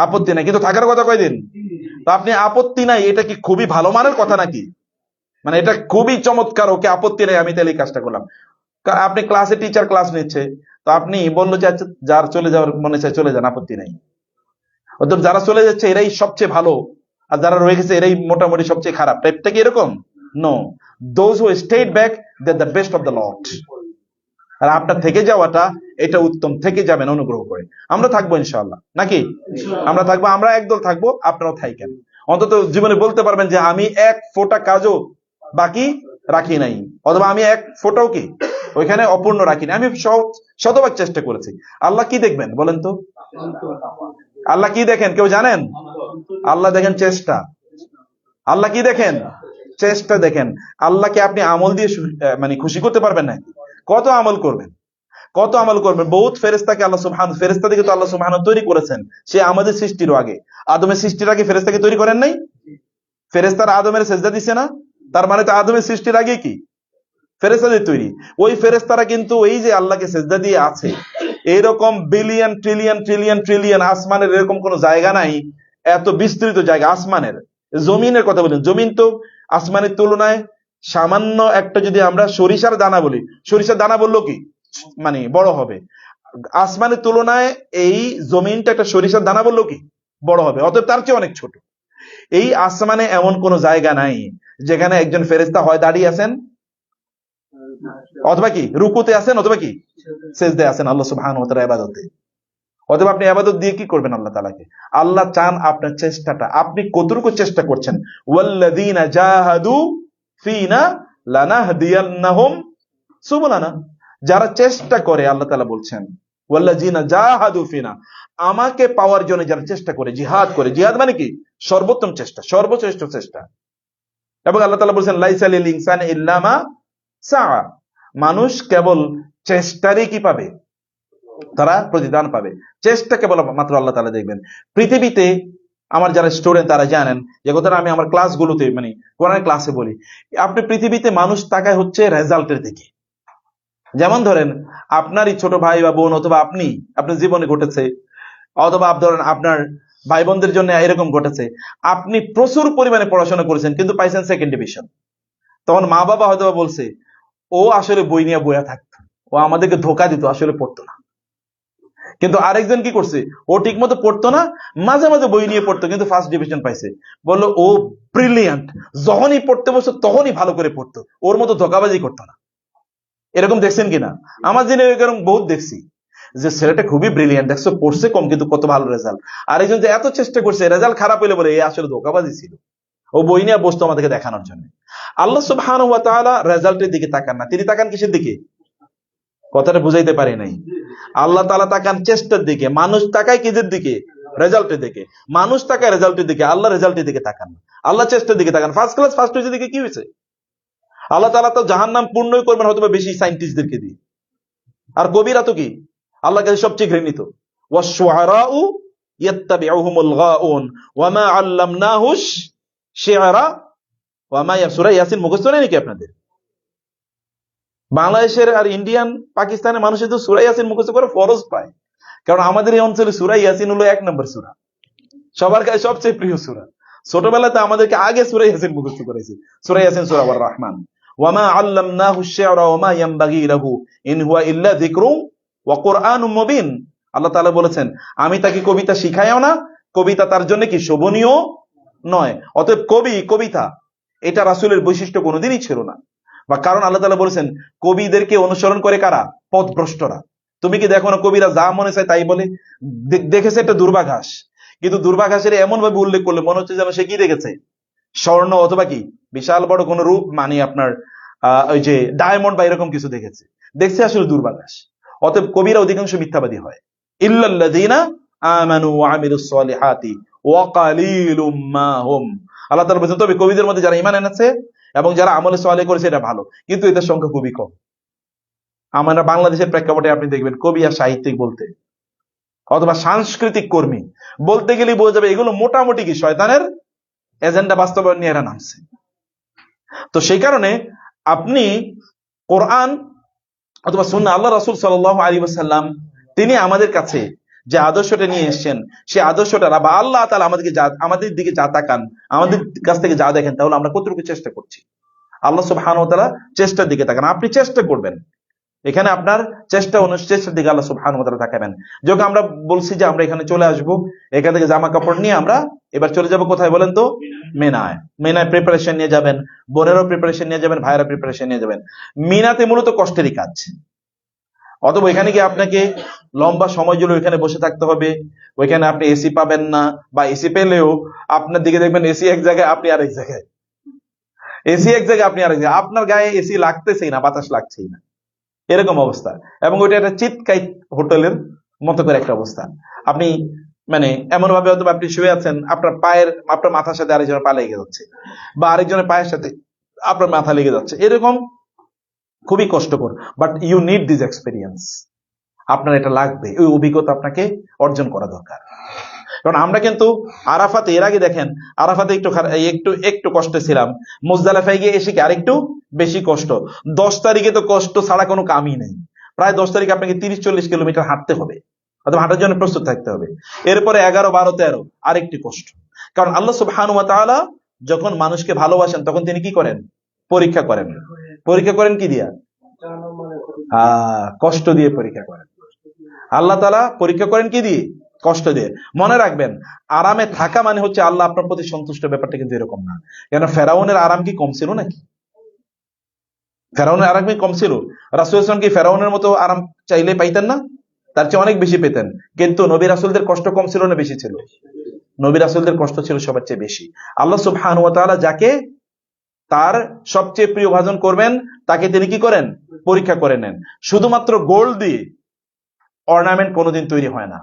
আপত্তি নাই, কিন্তু থাকার কথা কয়দিন? তো আপনি আপত্তি নাই, এটা কি খুবই ভালো মানের কথা নাকি? মানে এটা খুবই চমৎকার, ওকে আপত্তি নেই, আমি তাহলে এই কাজটা করলাম। আপনি ক্লাসে টিচার ক্লাস নিচ্ছে, তো আপনি বললো যে আচ্ছা যার চলে যাওয়ার মনে চায় চলে যান, আপত্তি নাই। অতএব যারা চলে যাচ্ছে এরাই সবচেয়ে ভালো, আর যারা রয়ে গেছে এরাই মোটামুটি সবচেয়ে খারাপ, টাইপটা কি এরকম? No, those who stayed back they are the best of the lot. আর আপনার থেকে যাওয়াটা এটা উত্তম, থেকে যাবেন অনুগ্রহ করে। আমরা থাকবো ইনশাআল্লাহ, নাকি আমরা থাকবো, আমরা একদল থাকবো, আপনারাও থাকেন। অন্তত জীবনে বলতে পারবেন যে আমি 1 ফোঁটা কাজও বাকি রাখি নাই, অথবা আমি 1 ফোঁটাও কি ওইখানে অপূর্ণ রাখিনি, আমি শতভাগ চেষ্টা করেছি। আল্লাহ কি দেখবেন বলেন তো? আল্লাহ কি দেখেন কেউ জানেন? আল্লাহ দেখেন চেষ্টা। আল্লাহ কি দেখেন? চেষ্টা দেখেন। আল্লাহকে আপনি আমল দিয়ে মানে খুশি করতে পারবেন না? কত আমল করবেন, কত আমল করবেন। বহুত ফেরেশতাকে আল্লাহ সুবহানাহু, ফেরেশতা দিকে তো আল্লাহ সুবহানাহু তৈরি করেছেন সে আমাদের সৃষ্টিরও আগে। আদমের সৃষ্টির আগে ফেরেশতাকে তৈরি করেন নাই? ফেরেশতারা আদমের সেজদা দিছে না? তার মানে তো আদমের সৃষ্টির আগে কি ফেরেশতাদের তৈরি। ওই ফেরেশতারা কিন্তু এই যে আল্লাহকে সেজদা দিয়ে আছে, এরকম বিলিয়ন ট্রিলিয়ন ট্রিলিয়ন ট্রিলিয়ন আসমানের এরকম কোন জায়গা নাই, এত বিস্তৃত জায়গা আসমানের। জমিনের কথা বলেন, জমিন তো আসমানের তুলনায় সামান্য একটা, যদি আমরা সরিষার দানা বলি, সরিষার দানা বললো কি মানে বড় হবে, আসমানের তুলনায় এই জমিনটা একটা সরিষার দানা বললো কি বড় হবে, অতএব তার চেয়ে অনেক ছোট। এই আসমানে এমন কোন জায়গা নাই যেখানে একজন ফেরেশতা হয় দাঁড়িয়ে আছেন, অথবা কি রুকুতে আছেন, অথবা কি সেজদায় আছেন আল্লাহ সুবহানাহু ওয়া তাআলার ইবাদতে। অথবা আপনি ইবাদত দিয়ে কি করবেন আল্লাহ তাআলাকে? আল্লাহ চান আপনার চেষ্টাটা, আপনি কতটুকু চেষ্টা করছেন। ওয়াল্লাযীনা জাহাদু ফিনা লানাহদিয়ান্নাহুম সুবুলানা, যারা চেষ্টা করে, আল্লাহ তাআলা বলছেন ওয়াল্লাযীনা জাহাদু ফিনা, আমাকে পাওয়ার জন্য যারা চেষ্টা করে, জিহাদ করে। জিহাদ মানে কি? সর্বোত্তম চেষ্টা, সর্বশ্রেষ্ঠ চেষ্টা। এবং আল্লাহ তাআলা বলছেন লাইসা লিল ইনসানি ইল্লা মা সাআ, মানুষ কেবল চেষ্টারই কি পাবে? তারা প্রতিদান পাবে। চেষ্টা কেবল মাত্র আল্লাহ তাআলা দেখবেন। পৃথিবীতে আমার যারা স্টুডেন্ট তারা জানেন যে কথাটা আমি আমার ক্লাসগুলোতে মানে কোরআনের ক্লাসে বলি, আপনি পৃথিবীতে মানুষ তাকায় হচ্ছে রেজাল্টের দিকে। যেমন ধরেন আপনারই ছোট ভাই বা বোন, অথবা আপনি আপনার জীবনে ঘটেছে, অথবা ধরেন আপনার ভাই বোনদের জন্য এরকম ঘটেছে, আপনি প্রচুর পরিমাণে পড়াশোনা করেছেন কিন্তু পাইছেন সেকেন্ড ডিভিশন। তখন মা বাবা হয়তো বলছে ও আসলে বই নিয়ে বইয়া থাকতো, ও আমাদেরকে ধোকা দিত, আসলে পড়তো না। কিন্তু আরেকজন কি করছে, ও ঠিক মতো পড়তো না, মাঝে মাঝে বই নিয়ে পড়তো, কিন্তু ফার্স্ট ডিভিশন পাইছে। বললো ও ব্রিলিয়ান্ট, যখনই পড়তে বসতো তখনই ভালো করে পড়তো, ওর মতো ধোকাবাজি করতো না। এরকম দেখছেন কিনা? আমার দিনে এরকম বহুত দেখছি যে ছেলেটা খুবই ব্রিলিয়ান্ট, দেখছো পড়ছে কম কিন্তু কত ভালো রেজাল্ট। আরেকজন যে এত চেষ্টা করছে, রেজাল্ট খারাপ হইলে বলে এ আসলে ধোকাবাজি ছিল, ও বই নিয়ে বসতো আমাদেরকে দেখানোর জন্য। আল্লাহ সুবহানাহু ওয়া তাআলা রেজাল্টের দিকে তাকান না, তিনি তাকান কিসের দিকে? কথাটা বুঝাইতে পারি নাই। আল্লাহ তাআলা তাকান চেষ্টার দিকে, মানুষ তাকায় কিসের দিকে? রেজাল্টের দিকে। মানুষ তাকায় রেজাল্টের দিকে, আল্লাহ রেজাল্টের দিকে তাকান, আল্লাহ চেষ্টার দিকে তাকান। ফার্স্ট ক্লাস ফার্স্ট হয়েছে দিকে কি হয়েছে? আল্লাহ তাআলা তো জাহান্নাম পূর্ণই করবেন হয়তো বেশি সায়েন্টিস্টদেরকে দিয়ে। আর কবিরা তো কি আল্লাহর কাছে সবচেয়ে ঘৃণিত। ওয়াশ-শুআরাউ ইয়াত্তাবিউহুমুল গাউন ওয়া মা আল্লামনাহুশ শি'রা ওয়া মা সূরা ইয়াসিন মুখস্থ নেই নাকি আপনাদের? বাংলাদেশের আর ইন্ডিয়ান পাকিস্তানের মানুষের তো সূরা ইয়াসিন মুখস্থ করে ফরজ পায়, কারণ আমাদের এই অঞ্চলে সূরা ইয়াসিন হলো 1 নম্বর সূরা, সবার কাছে সবচেয়ে প্রিয় সূরা। ছোটবেলাতে আমাদেরকে আগে সূরা ইয়াসিন মুখস্থ করেছে, সূরা ইয়াসিন সূরা আর রহমান। ওয়া মা আল্লামনাহুশ শি'রা ওয়া মা ইয়ানবাগি লাহু ইন হুয়া ইল্লা যিকরুন ওয়া কুরআনুম মুবিন। আল্লাহ তাআলা বলেছেন আমি তাকে কবিতা শিখাইও না, কবিতা তার জন্য কি শোভনীয় নয়। অতএব কবিতা এটা রাসূলের বৈশিষ্ট্য কোনোদিনই ছিল না। বা কারণ আল্লাহ তাআলা বলেছেন কবিদেরকে অনুসরণ করে কারা? পথভ্রষ্টরা। তুমি কি দেখো না কবিরা যা মনে চায় তাই বলে? দেখেছে একটা দুর্বাঘাস, কিন্তু দুর্বাঘাসের এমন ভাবে উল্লেখ করলে মনে হচ্ছে যেন সে কি দেখেছে? স্বর্ণ অথবা কি বিশাল বড় কোন রূপ, মানে আপনার ওই যে ডায়মন্ড বা এরকম কিছু দেখেছে, দেখছে আসলে দুর্বাঘাস। অতএব কবিরা অধিকাংশ মিথ্যাবাদী হয়। ইল্লাল্লাযীনা আমানু ওয়া আমিলুস সলিহাতি ওয়া কালিলুম মা হুম। আল্লাহ তাআলা বলেছেন তবে কবিদের মধ্যে যারা ঈমান এনেছে এবং যারা আমলে সালেহ করেছে এটা ভালো, কিন্তু এদের সংখ্যা খুবই কম। আমরা বাংলাদেশের প্রেক্ষাপটে আপনি দেখবেন কবি আর সাহিত্যিক বলতে, অথবা সাংস্কৃতিক কর্মী বলতে গেলে বোঝা যাবে এগুলো মোটামুটি কি শয়তানের এজেন্ডা বাস্তবায়ন নিয়ে এরা নামছে। তো সেই কারণে আপনি কোরআন অথবা সুন্নাহ, আল্লাহ রাসূল সাল্লাল্লাহু আলাইহি ওয়াসাল্লাম তিনি আমাদের কাছে যে আদর্শটা নিয়ে এসেছেন, সেই আদর্শটা বা আল্লাহ তাআলা আমাদের দিকে যা তাকান, আমাদের কাছ থেকে যা দেখেন, তাহলে আমরা কতটুকু চেষ্টা করছি। আল্লাহ সুবহানাহু ওয়া তাআলা চেষ্টার দিকে তাকান, আপনি চেষ্টা করবেন, এখানে আপনার চেষ্টার দিকে আল্লাহ সুবহানাহু ওয়া তাআলা তাকাবেন। যখন আমরা বলছি যে আমরা এখানে চলে আসব, এখান থেকে জামা কাপড় নিয়ে আমরা এবার চলে যাব কোথায় বলেন তো? মিনায়। মিনায় প্রিপারেশন নিয়ে যাবেন, বোনেরও প্রিপারেশন নিয়ে যাবেন, ভাইয়েরা প্রিপারেশন নিয়ে যাবেন। মিনাতে মূলত কষ্টেরই কাজ, অথবা এখানে গিয়ে আপনাকে লম্বা সময় জুড়ে ওইখানে বসে থাকতে হবে, ওইখানে আপনি এসি পাবেন না, বা এসি পেলেও আপনার দিকে দেখবেন এসি এক জায়গায় আপনি আরেক জায়গায়, এসি এক জায়গায় আপনি আরেক জায়গায়, আপনার গায়ে এসি লাগতেছেই না, বাতাস লাগছেই না, এরকম অবস্থা। এবং ওইটা একটা চিৎকাই হোটেলের মতো করে একটা অবস্থা। আপনি মানে এমন ভাবে হয়তো আপনি শুয়ে আছেন, আপনার মাথার সাথে আরেকজনের পা লেগে যাচ্ছে, বা আরেকজনের পায়ের সাথে আপনার মাথা লেগে যাচ্ছে, এরকম খুবই কষ্টকর। But you need this experience, আপনার এটা লাগবে, ওই অভিজ্ঞতা আপনাকে অর্জন করা দরকার। কারণ আমরা কিন্তু আরাফাতে, এর আগে দেখেন আরাফাতে একটু একটু কষ্টে ছিলাম, মুজদালিফায় গিয়ে এসে কি আরেকটু বেশি কষ্ট। 10 তারিখে তো কষ্ট ছাড়া কোনো কামই নেই। প্রায় 10 তারিখে আপনাকে 30-40 কিলোমিটার হাঁটতে হবে, অথবা হাঁটার জন্য প্রস্তুত থাকতে হবে। এরপরে 11, 12, 13 আরেকটি কষ্ট। কারণ আল্লাহ সুবহানাহু ওয়া তাআলা যখন মানুষকে ভালোবাসেন তখন তিনি কি করেন? পরীক্ষা করেন। পরীক্ষা করেন কি দিয়া? কষ্ট দিয়ে পরীক্ষা করেন। আল্লাহ তাআলা পরীক্ষা করেন কি দিয়ে? কষ্ট দিয়ে। মনে রাখবেন, আরামে থাকা মানে হচ্ছে আল্লাহ আপনার প্রতি সন্তুষ্ট, ব্যাপারটা কিন্তু এরকম না। কেন ফেরাউনের আরাম কি কম ছিল নাকি? ফেরাউনের আরাম কি কম ছিল? রাসূল সাল্লাল্লাহু আলাইহি ওয়াসাল্লাম কি ফেরাউনের মতো আরাম চাইলে পাইতেন না? তার চেয়ে অনেক বেশি পেতেন। কিন্তু নবী রাসূলদের কষ্ট কম ছিল না বেশি ছিল? নবী রাসূলদের কষ্ট ছিল সবার চেয়ে বেশি। আল্লাহ সুবহানাহু ওয়া তাআলা যাকে তার সবচেয়ে প্রিয় ভাজন করবেন তাকে তিনি কি করেন? পরীক্ষা করে নেন। শুধুমাত্র গোল্ড দিয়ে অর্নামেন্ট কোনোদিন তৈরি হয় না।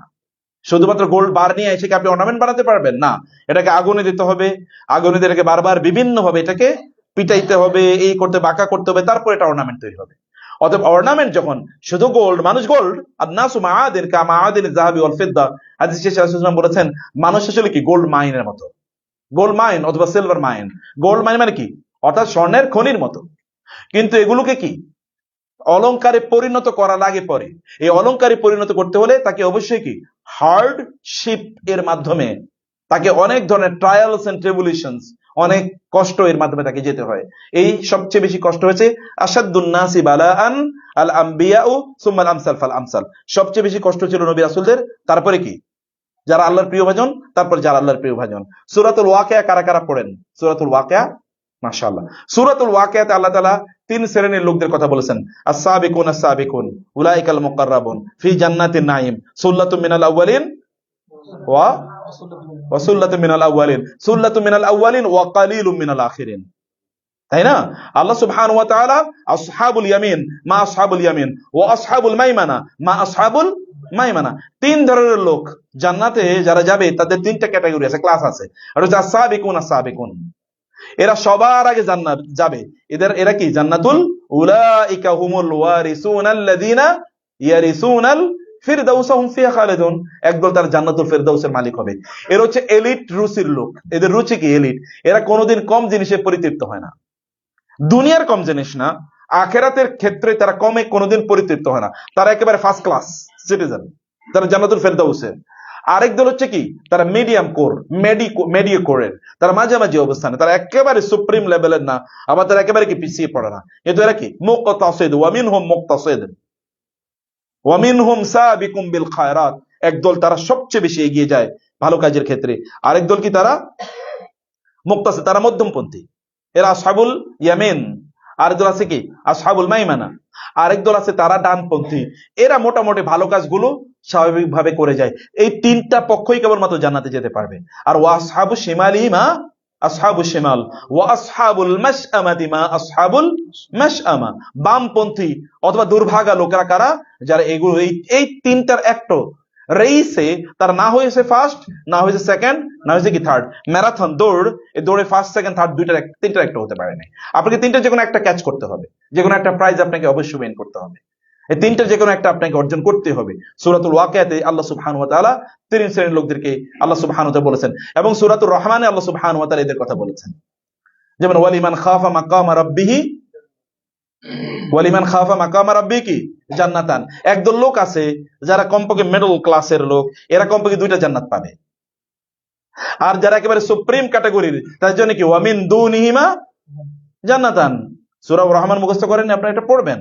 শুধুমাত্র গোল্ড বার নিয়ে এসে কি আপনি অর্নামেন্ট বানাতে পারবেন? না, এটাকে আগুনে দিতে হবে, আগুনে দিয়ে এটাকে বারবার বিভিন্ন ভাবে এটাকে পিটাইতে হবে, এই করতে বাঁকা করতে হবে, তারপর এটা অর্নামেন্ট তৈরি হবে। অতএব অর্নামেন্ট যখন শুধু গোল্ড, মানুষ গোল্ড, আন-নাসু মাআদিন কামাআদিন যাহাবি ওয়াল ফিদ্দা, হাদিস শেষে রাসূল সাল্লাল্লাহু আলাইহি ওয়াসাল্লাম বলেছেন মানুষ আসলে কি গোল্ড মাইনের মতো, গোল্ড মাইন অথবা সিলভার মাইন। গোল্ড মাইন মানে কি? অর্থাৎ স্বর্ণের খনির মতো। কিন্তু এগুলোকে কি অলংকারে পরিণত করা লাগে পরে। এই অলংকারে পরিণত করতে হলে তাকে অবশ্যই কি হার্ডশিপ এর মাধ্যমে, তাকে অনেক ধরনের ট্রায়ালস এন্ড ট্রিবুলেশনস, অনেক কষ্ট এর মাধ্যমে তাকে যেতে হয়। এই সবচেয়ে বেশি কষ্ট হয়েছে আসাদুন নাসি বালাআন আল আম্বিয়াউ সুম্মাল আমসাল ফাল আমসাল। সবচেয়ে বেশি কষ্ট ছিল নবী রাসূলদের, তারপরে কি যারা আল্লাহর প্রিয়ভাজন, তারপর যারা আল্লাহর প্রিয়ভাজন। সূরাতুল ওয়াকিয়া কারা কারা পড়েন? সূরাতুল ওয়াকিয়া, মাশাআল্লাহ। সূরাতুল ওয়াকিয়াতে আল্লাহ তাআলা 3 শ্রেণীর লোকদের কথা বলেছেন। আস-সাবিকুন আস-সাবিকুন উলাইকাল মুকাররাবুন ফি জান্নাতিন নাঈম সুল্লাতুম মিনাল আউয়ালিন ওয়া সুল্লাতুম মিনাল আউয়ালিন, সুল্লাতুম মিনাল আউয়ালিন ওয়া কালিলুম মিনাল আখিরিন। তাই না? আল্লাহ সুবহানাহু ওয়া তাআলা আসহাবুল ইয়ামিন মা আসহাবুল ইয়ামিন ওয়া আসহাবুল মাইমানা মা আসহাবুল মাইমানা, 3 ধরনের লোক জান্নাতে যারা যাবে তাদের 3টা ক্যাটাগরি আছে, ক্লাস আছে। আর হচ্ছে আস-সাবিকুন আস-সাবিকুন, এরা সবার আগে জান্নাত যাবে। এরা কি জান্নাতুল উলাইকা হুমুল ওয়ারিসুনাল্লাযিনা ইয়ারিসুনাল ফিরদাউস হুম ফিহা খালিদুন। একদল তারা জান্নাতুল ফিরদাউসের মালিক হবে। এরা হচ্ছে এলিট রুচির লোক। এদের রুচি কি? এলিট। এরা কোনোদিন কম জিনিসে পরিতৃপ্ত হয় না। দুনিয়ার কম জিনিস না, আখিরাতের ক্ষেত্রে তারা কমে কোনোদিন পরিতৃপ্ত হয় না। তারা একেবারে ফার্স্ট ক্লাস সিটিজেন, তারা জান্নাতুল ফিরদাউসের। আরেক দল হচ্ছে কি, তারা মিডিয়াম কোর, মেডিও কোরের, তারা মাঝামাঝি অবস্থানে, তারা একেবারে সুপ্রিম লেভেলের না, আবার তারা একেবারে কি পিছিয়ে পড়ে না। কিন্তু এরা কি মুকতাসিদ, ওয়া মিনহুম মুকতাসিদ ওয়া মিনহুম সাবিকুম বিল খায়রাত। একদল তারা সবচেয়ে বেশি এগিয়ে যায় ভালো কাজের ক্ষেত্রে, আরেক দল কি তারা মুকতাসিদ, তারা মধ্যমপন্থী, এরা আসহাবুল ইয়ামিন। আরেক দল আছে কি আসহাবুল মাইমানা, আরেক দল আছে তারা ডানপন্থী। এরা মোটামুটি ভালো কাজগুলো স্বাভাবিকভাবে করে যায়। এই 3টা পক্ষই কেবলমাত্র জান্নাতে যেতে পারবে। আর ওয়া আসহাবুশ শিমালি মা আসহাবুশ শিমাল ওয়া আসহাবুল মাশআমাতি মা আসহাবুল মাশআমা, বামপন্থী অথবা দুর্ভাগা লোকেরা কারা? যারা এগুলো এই 3টার একটা রেইসে তারা না হয়েছে ফার্স্ট, না হয়েছে সেকেন্ড, না হয়েছে কি থার্ড। ম্যারাথন দৌড়, এই দৌড়ে ফার্স্ট সেকেন্ড থার্ড 3টার একটা হতে পারে না। আপনাকে 3টা যে কোনো একটা ক্যাচ করতে হবে, যে কোনো একটা প্রাইজ আপনাকে অবশ্যই উইন করতে হবে। এই 3টার যে কোনো একটা আপনাকে অর্জন করতে হবে। সূরাতুল ওয়াকিয়াতে আল্লাহ সুবহানাহু ওয়া তাআলা 3 শ্রেণীর লোকদেরকে আল্লাহ সুবহানাহু ওয়া তাআলা বলেছেন, এবং সূরাতুর রহমানে আল্লাহ সুবহানাহু ওয়া তাআলা এদের কথা বলেছেন। যেমন ওয়ালিমান খাফা মাকামা রাব্বিহি ওয়ালিমান খাফা মাকামা রাব্বিহি জান্নাতান। একদল লোক আছে যারা কমপক্ষে মিডল ক্লাসের লোক, এরা কমপক্ষে 2টা জান্নাত পাবে। আর যারা একেবারে সুপ্রিম ক্যাটাগরির, তার জন্য কি ওয়া মিন দুনিহিমা জান্নাতান। সূরা রহমান মুখস্থ করেন, আপনারা এটা পড়বেন।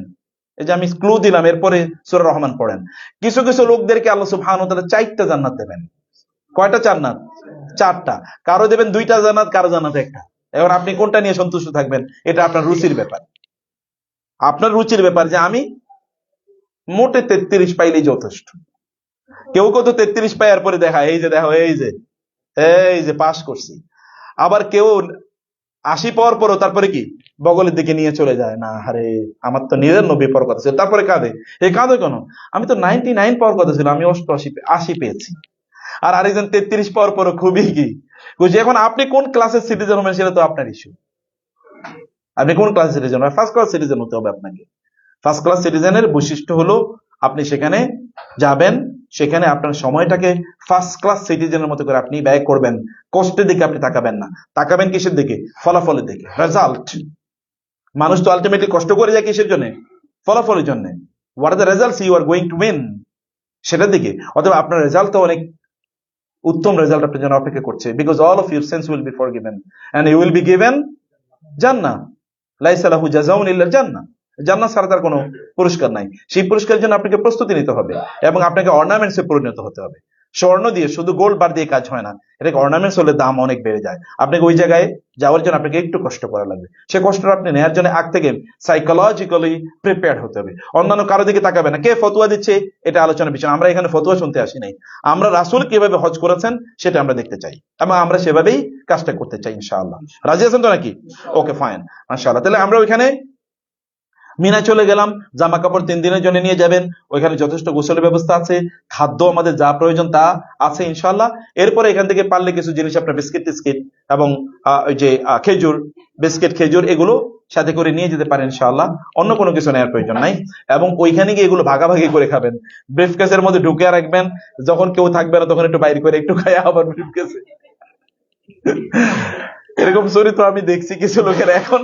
এই যে আমি ক্লু দিলাম, এরপরে সূরা রহমান পড়েন। কিছু কিছু লোকদেরকে আল্লাহ সুবহানাহু ওয়া তাআলা 4টা জান্নাত দেবেন। কয়টা জান্নাত? 4টা। কারো দেবেন 2টা জান্নাত, কারো জান্নাত 1টা। এখন আপনি কোনটা নিয়ে সন্তুষ্ট থাকবেন, এটা আপনার রুচির ব্যাপার। আপনার রুচির ব্যাপার যে আমি মোটে 33 পাইলেই যথেষ্ট। কেউ কেউ তো 33 পাওয়ার পরে দেখা এই যে দেখো এই যে পাস করছি। আবার কেউ 80 পাওয়ার পরও তারপরে কি বগলের দিকে নিয়ে চলে যায়, না আরে আমার তো নিজের 90 পাওয়ার কথা ছিল, তারপরে কাঁদে। এই কাঁদে কেন? আমি তো 99 পাওয়ার কথা ছিল, আমি 80 পেয়েছি। আর আরেকজন 33 পাওয়ার পরও খুবই কি খুশি। এখন আপনি কোন ক্লাসের সিটিজেন হবেন সেটা তো আপনার ইস্যু। আপনি কোন class citizen, first class citizen হতে হবে আপনাকে। ফার্স্ট ক্লাস সিটিজেনের বৈশিষ্ট্য হলো আপনি সেখানে যাবেন, সেখানে আপনার সময়টাকে ফার্স্ট ক্লাস সিটিজেনের মতো করে আপনি ব্যয় করবেন। কষ্টের দিকে আপনি তাকাবেন না, তাকাবেন কিসের দিকে? ফলাফলের দিকে, রেজাল্ট। মানুষ তো আলটিমেটলি কষ্ট করে যায় কিসের জন্য? ফলাফলের জন্য। What are the results you are going to win, সেটার দিকে। অথবা আপনার রেজাল্ট তো অনেক উত্তম রেজাল্ট আপনার জন্য অপেক্ষা করছে, because all of your sins will be forgiven and you will be given জান্নাহ, লাইসা লাহু জাযাউন ইল্লা জান্নাহ। জান্নাত ছাড়া তার কোনো পুরস্কার নাই। সেই পুরস্কারের জন্য আপনাকে প্রস্তুতি নিতে হবে এবং আপনাকে অর্নামেন্টসে পরিণত হতে হবে। স্বর্ণ দিয়ে, শুধু গোল্ড বার দিয়ে কাজ হয় না, এটাকে অর্নামেন্টস হলে দাম অনেক বেড়ে যায়। আপনাকে ওই জায়গায় যাওয়ার জন্য আপনাকে একটু কষ্ট করা লাগবে। সে কষ্টটা আপনি নেওয়ার জন্য আগ থেকে সাইকোলজিক্যালি প্রিপেয়ার হতে হবে। অন্যান্য কারো দিকে তাকাবে না, কে ফতোয়া দিচ্ছে এটা আলোচনার বিষয়। আমরা এখানে ফতোয়া শুনতে আসি নাই, আমরা রাসূল কিভাবে হজ করেছেন সেটা আমরা দেখতে চাই এবং আমরা সেভাবেই কাজটা করতে চাই ইনশাআল্লাহ। রাজি আছেন তো নাকি? ওকে ফাইন, মাশাআল্লাহ। তাহলে আমরা ওইখানে মিনা চলে গেলাম। জামা কাপড় 3 দিনের জন্য নিয়ে যাবেন, ওইখানে যথেষ্ট গোসলের ব্যবস্থা আছে, খাদ্য আমাদের যা প্রয়োজন তা আছে ইনশাআল্লাহ। এরপরে এখান থেকে পারলে কিছু জিনিস আপনার বিস্কিট টিস্কিট এবং ওই যে খেজুর, বিস্কিট খেজুর এগুলো সাথে করে নিয়ে যেতে পারেন ইনশাআল্লাহ। অন্য কোনো কিছু নেওয়ার প্রয়োজন নাই। এবং ওইখানে গিয়ে এগুলো ভাগাভাগি করে খাবেন, ব্রিফকেসের মধ্যে ঢুকে রাখবেন, যখন কেউ থাকবে না তখন একটু বাইরে করে একটু খায় আবার ব্রিফকেসে। এরকম চরিত্র আমি দেখছি কিছু লোকের। এখন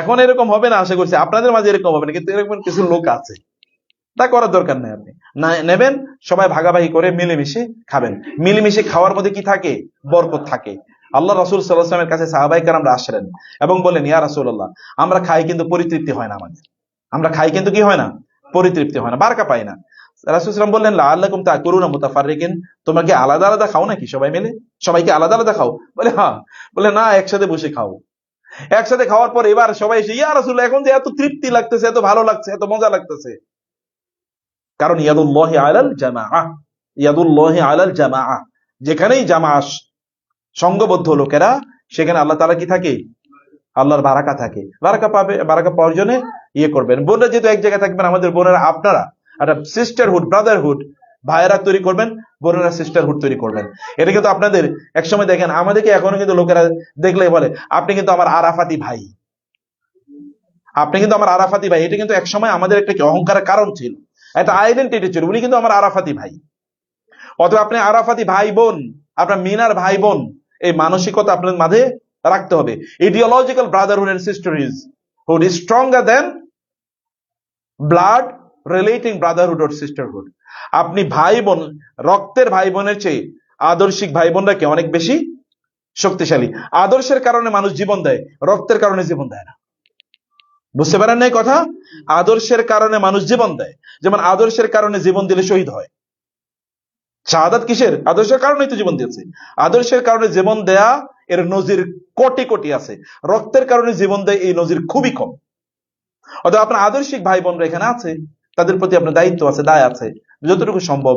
এখন এরকম হবে না, আশা করছি আপনাদের মাঝে এরকম হবে না, কিন্তু এরকম কিছু লোক আছে, তা করার দরকার নেই। আপনি না নেবেন, সবাই ভাগাভাগি করে মিলেমিশে খাবেন। মিলেমিশে খাওয়ার মধ্যে কি থাকে? বরকত থাকে। আল্লাহ রাসূল সাল্লাল্লাহু আলাইহি ওয়াসাল্লামের কাছে সাহাবায়ে কেরামরা আসলেন এবং বললেন, ইয়া রাসূলুল্লাহ, আমরা খাই কিন্তু পরিতৃপ্তি হয় না আমাদের। আমরা খাই কিন্তু কি হয় না? পরিতৃপ্তি হয় না, বারকা পাই না। রাসূল সাল্লাল্লাহু আলাইহি ওয়াসাল্লাম বললেন, লাআল্লাকুম তাকুলুনা মুতাফাররিকিন, তোমরা কি আলাদা আলাদা খাও নাকি সবাই মিলে? সবাইকে আলাদা আলাদা খাও? বলে হ্যাঁ। বলে না, একসাথে বসে খাও। একসাথে খাওয়ার পর এবার সবাই এসে, ইয়া রাসূলুল্লাহ, এখন যে এত তৃপ্তি লাগতেছে, এত ভালো লাগছে, এত মজা লাগতেছে, কারণ ইয়াদুল্লাহি আলাল জামাআহ, ইয়াদুল্লাহি আলাল জামাআহ, যেখানেই জামাআহ সংঘবদ্ধ লোকেরা, সেখানে আল্লাহ তাআলা কি থাকে? আল্লাহর বারাকা থাকে। বারাকা পাবে, বারাকা পাওয়ার জন্য করবেন। বোনরা যেহেতু এক জায়গায় থাকবেন, আমাদের বোনেরা আপনারা একটা সিস্টারহুড, ব্রাদারহুড, ভাইয়েরা তৈরি করবেন, বোনেরা সিস্টারহুড তৈরি করবেন। এটা কিন্তু আপনাদের একসময় দেখেন, আমাদেরকে এখনো কিন্তু লোকেরা দেখলে বলে, আপনি কিন্তু আমার আরাফাতি ভাই, আপনি কিন্তু আমার আরাফাতি ভাই। এটা কিন্তু একসময় আমাদের একটা কি অহংকারের কারণ ছিল, একটা আইডেন্টিটি ছিল, উনি কিন্তু আমার আরাফাতি ভাই। অথবা আপনি আরাফাতি ভাই বোন, আপনার মিনার ভাই বোন, এই মানসিকতা আপনার মাঝে রাখতে হবে। Ideological brotherhood and sisterhood is stronger than blood relating brotherhood or sisterhood. আপনি ভাই বোন, রক্তের ভাই বোনের চেয়ে আদর্শিক ভাই বোনরা কে অনেক বেশি শক্তিশালী। আদর্শের কারণে মানুষ জীবন দেয়, রক্তের কারণে জীবন দেয় না। বুঝতে পারেন নাই কথা? আদর্শের কারণে মানুষ জীবন দেয়, যেমন আদর্শের কারণে জীবন দিলে শহীদ হয়। শাহাদাত কিসের? আদর্শের কারণেই তো জীবন দিয়েছে। আদর্শের কারণে জীবন দেয়া এর নজির কোটি কোটি আছে, রক্তের কারণে জীবন দেয় এই নজির খুবই কম। অথবা আপনার আদর্শিক ভাই বোনরা এখানে আছে, তাদের প্রতি আপনার দায়িত্ব আছে, দায় আছে, যতটুকু সম্ভব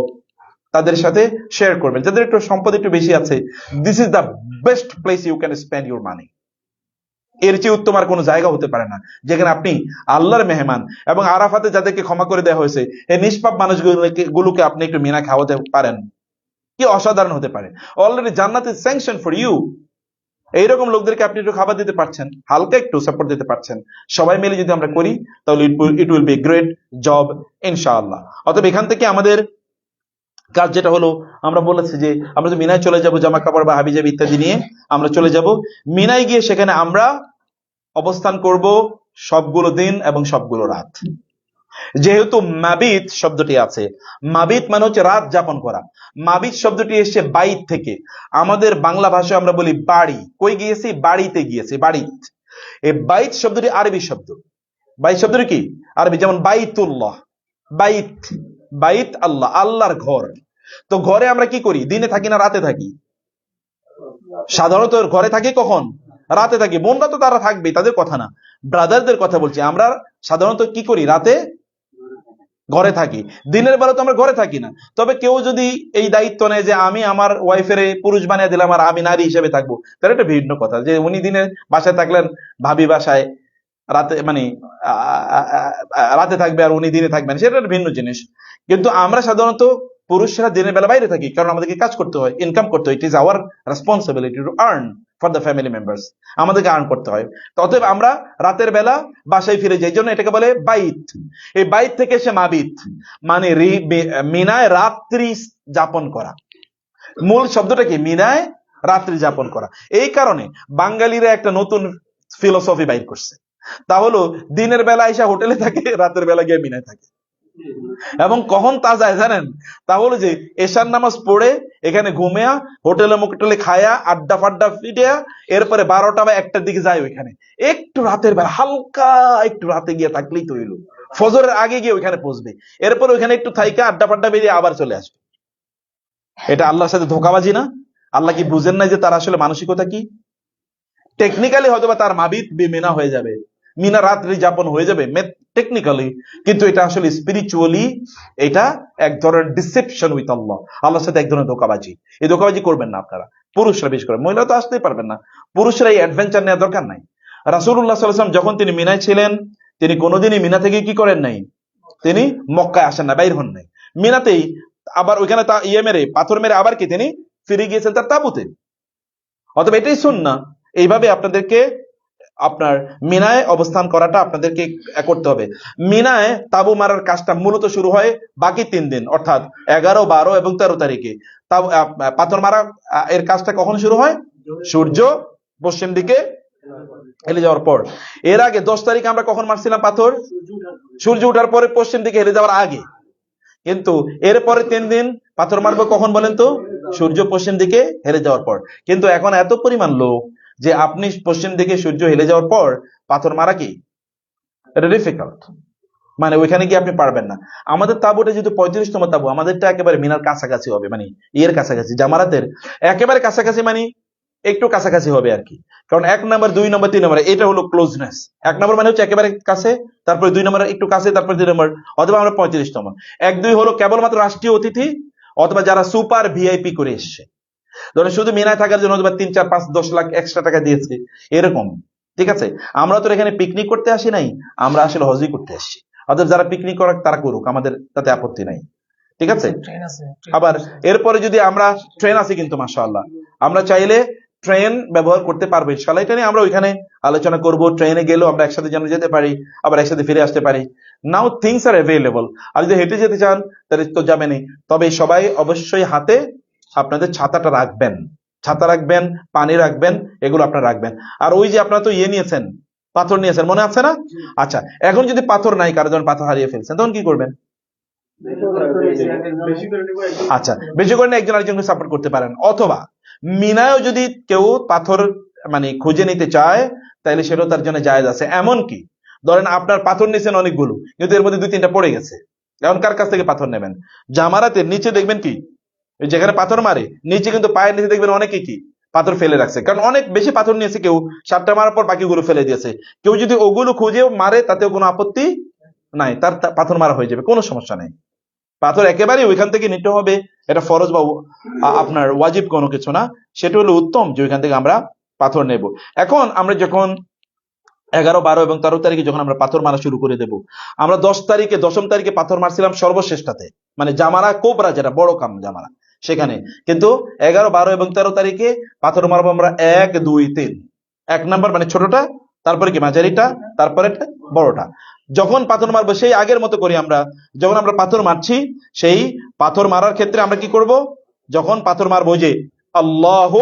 তাদের সাথে শেয়ার করবেন। যাদের একটু সম্পদ একটু বেশি আছে, this is the best place you can spend your money. এর চেয়ে উত্তম আর কোনো জায়গা হতে পারে না যেখানে আপনি আল্লাহর মেহমান। এবং আরাফাতে যাদেরকে ক্ষমা করে দেওয়া হয়েছে, এই নিষ্পাপ মানুষগুলোকে আপনি একটু মিনা খাওয়াতে পারেন, কি অসাধারণ হতে পারে। অলরেডি জান্নাত ইজ স্যাংশন ফর ইউ। এইরকম লোকদেরকে আপনি একটু খাবার দিতে পারছেন, হালকা একটু সাপোর্ট দিতে পারছেন। সবাই মিলে যদি আমরা করি তাহলে it will be great job ইনশাআল্লাহ। অতএব এখান থেকে আমাদের কাজ যেটা হলো, আমরা বলেছি যে আমরা তো মিনায় চলে যাব, জামা কাপড় বা হাবিজাবি ইত্যাদি নিয়ে আমরা চলে যাব মিনায়। গিয়ে সেখানে আমরা অবস্থান করব সবগুলো দিন এবং সবগুলো রাত। যেহেতু মাবিত শব্দটি আছে, মাবিত মানে হচ্ছে রাত যাপন করা। মাবিত শব্দটি এসেছে বাইত থেকে। আমাদের বাংলা ভাষায় আমরা বলি বাড়ি। কই গিয়েছি? বাড়িতে গিয়েছি, বাড়িত। এই বাইত শব্দটি আরবি শব্দ। বাইত শব্দটি কি? আরবি। যেমন বাইতুল্লাহ, বাইত, বাইত আল্লাহ, আল্লাহর ঘর। তো ঘরে আমরা কি করি? দিনে থাকি না রাতে থাকি? সাধারণত ঘরে থাকি কখন? রাতে থাকি। বোনরা তো তারা থাকবে, তাদের কথা না, ব্রাদারদের কথা বলছি। আমরা সাধারণত কি করি? রাতে ঘরে থাকি। দিনের বেলা তো আমরা ঘরে থাকি না। তবে কেউ যদি এই দায়িত্ব নেয় যে আমি আমার ওয়াইফের পুরুষ বানিয়ে দিলাম আর আমি নারী হিসেবে থাকবো, তাহলে এটা ভিন্ন কথা। যে উনি দিনে বাসায় থাকলেন, ভাবি বাসায় রাতে মানে রাতে থাকবে আর উনি দিনে থাকবেন, সেটা একটা ভিন্ন জিনিস। কিন্তু আমরা সাধারণত পুরুষরা দিনের বেলা বাইরে থাকি, কারণ আমাদেরকে কাজ করতে হয়, ইনকাম করতে হয়। It is our responsibility to earn for the family members. আমাদেরকে আর্ন করতে হয়। অতএব আমরা রাতের বেলা বাসায় ফিরে যাই, এই জন্য এটাকে বলে বাইত। এই বাইত থেকে এসে মাবিত, মানে মিনায় রাত্রি যাপন করা। মূল শব্দটা কি? মিনায় রাত্রি যাপন করা। এই কারণে বাঙালিরা একটা নতুন ফিলোসফি বাইর করছে, তা হলো দিনের বেলা এসে হোটেলে থাকে, রাতের বেলা গিয়ে মিনায় থাকে। এবং কখন তা যায় জানেন? তা হলো যে এশার নামাজ পড়ে এখানে ঘুমিয়া হোটেলে মোটেলে খায়া আড্ডা ফাড্ডা ফিটিয়া এরপরে 12টা বা 1টার দিকে যায় ওইখানে, একটু রাতের বেলা হালকা একটু রাতে গিয়ে থাকলেই তো হইলো, ফজরের আগে গিয়ে ওইখানে পৌঁছবে, এরপরে ওইখানে একটু থাইকা আড্ডা ফাড্ডা বেরিয়ে আবার চলে আসবে। এটা আল্লাহর সাথে ধোঁকাবাজি না? আল্লাহ কি বুঝেন না যে তার আসলে মানসিকতা কি? টেকনিক্যালি হয়তো বা তার মাবিত মিনা হয়ে যাবে, মিনা রাত্রি যাপন হয়ে যাবে টেকনিক্যালি, কিন্তু এটা আসলে স্পিরিচুয়ালি এটা এক ধরনের ডিসেপশন উইথ আল্লাহ, আল্লাহর সাথে এক ধরনের ধোঁকাবাজি। এই ধোঁকাবাজি করবেন না আপনারা, পুরুষরা বেশি করে, মহিলা তো আসতেই পারবেন না, পুরুষরা এই অ্যাডভেঞ্চার নেওয়ার দরকার নাই। রাসূলুল্লাহ সাল্লাল্লাহু আলাইহি ওয়াসাল্লাম যখন তিনি মিনায় ছিলেন, তিনি কোনোদিনই মিনা থেকে কি করেন নাই? তিনি মক্কায় আসেন না, বাইর হন নাই, মিনাতেই আবার ওইখানে তা মেরে পাথর মেরে আবার কি তিনি ফিরে গিয়েছেন তার তাঁবুতে। অতএব এটাই সুন্নাহ। এইভাবে আপনাদেরকে আপনার মিনায় অবস্থান করাটা আপনাদেরকে করতে হবে। মিনায় তাবু মারার কাজটা মূলত শুরু হয় বাকি 3 দিন, অর্থাৎ 11, 12 এবং 13 তারিখে। পাথর মারা এর কাজটা কখন শুরু হয়? সূর্য পশ্চিম দিকে হেলে যাওয়ার পর। এর আগে 10 তারিখে আমরা কখন মারছিলাম পাথর? সূর্য উঠার পরে পশ্চিম দিকে হেলে যাওয়ার আগে। কিন্তু এরপরে 3 দিন পাথর মারবো কখন বলেন তো? সূর্য পশ্চিম দিকে হেলে যাওয়ার পর। কিন্তু এখন এত পরিমাণ লোক যে আপনি পশ্চিম দিকে সূর্য হেলে যাওয়ার পর পাথর মারা কি এটা ডিফিকাল্ট, মানে ওইখানে গিয়ে আপনি পারবেন না। আমাদের তাঁবুটা যেহেতু 35তম তাঁবু, আমাদেরটা একেবারে মিনার কাছাকাছি হবে, মানে এর কাছাকাছি, জামারাতের একেবারে কাছাকাছি, মানে একটু কাছাকাছি হবে আর কি। কারণ 1 নম্বর 2 নম্বর 3 নম্বর এটা হলো ক্লোজনেস। 1 নম্বর মানে হচ্ছে একেবারে কাছে, তারপরে 2 নম্বর একটু কাছে, তারপরে 3 নম্বর, অথবা আমরা 35তম। 1, 2 হলো কেবলমাত্র রাষ্ট্রীয় অতিথি অথবা যারা সুপার ভিআইপি করে এসছে, ধরেন শুধু মিনায় থাকার জন্য অথবা 3, 4, 5, 10 লাখ এক্সট্রা টাকা দিয়েছে এরকম, ঠিক আছে? আমরা তো এখানে পিকনিক করতে আসি নাই, আমরা আসলে হজই করতে আসছি। অর্থাৎ যারা পিকনিক করার তারা করুক, আমাদের তাতে আপত্তি নাই, ঠিক আছে? আবার এরপরে যদি আমরা ট্রেন আছে কিন্তু মাশাআল্লাহ, আমরা চাইলে ট্রেন ব্যবহার করতে পারবো ইনশাআল্লাহ। এটা নিয়ে আমরা ওইখানে আলোচনা করব। ট্রেনে গেলেও আমরা একসাথে যেন যেতে পারি, আবার একসাথে ফিরে আসতে পারি। নাও থিংস আর অ্যাভেলেবল। আর যদি হেঁটে যেতে চান তাহলে তো যাবেনই, তবে সবাই অবশ্যই হাতে আপনাদের ছাতাটা রাখবেন, ছাতা রাখবেন, পানি রাখবেন, এগুলো আপনারা রাখবেন। আর ওই যে আপনারা তো নিয়েছেন, পাথর নিয়েছেন, মনে আছে না? আচ্ছা, এখন যদি পাথর নাই, কারো যখন পাথর হারিয়ে ফেলছেন, তখন কি করবেন? আচ্ছা, বেশি করে একজন আরেকজনকে সাপোর্ট করতে পারেন। অথবা মিনায়ও যদি কেউ পাথর মানে খুঁজে নিতে চায় তাহলে সেটাও তার জন্য জায়েজ আছে। এমনকি ধরেন আপনার পাথর নিয়েছেন অনেকগুলো, কিন্তু এর মধ্যে 2-3টা পড়ে গেছে, এখন কার কাছ থেকে পাথর নেবেন? জামারাতের নিচে দেখবেন কি, যেখানে পাথর মারে নিচে কিন্তু পায়ের নিচে দেখবেন অনেকে কি পাথর ফেলে রাখছে, কারণ অনেক বেশি পাথর নিয়েছে, কেউ 7টা মারার পর বাকিগুলো ফেলে দিয়েছে। কেউ যদি ওগুলো খুঁজে মারে তাতেও কোনো আপত্তি নাই, তার পাথর মারা হয়ে যাবে, কোনো সমস্যা নেই। পাথর একেবারে ওইখান থেকে নিতে হবে, এটা ফরজ বা আপনার ওয়াজিব কোনো কিছু না, সেটা হলো উত্তম যে ওইখান থেকে আমরা পাথর নেব। এখন আমরা যখন 11, 12 এবং 13 তারিখে যখন আমরা পাথর মারা শুরু করে দেব, আমরা 10 তারিখে পাথর মারছিলাম সর্বশ্রেষ্ঠতে, মানে জামারা কোবরা, যেটা বড় কাম জামারা, সেখানে। কিন্তু 11, 12 এবং 13 তারিখে পাথর মারবো আমরা 1, 2, 3। 1 নাম্বার মানে ছোটটা, তারপরে কি মাঝারিটা, তারপরে বড়টা। যখন পাথর মারবো সেই আগের মতো করি আমরা, যখন আমরা পাথর মারছি সেই পাথর মারার ক্ষেত্রে আমরা কি করব? যখন পাথর মারবো যে আল্লাহু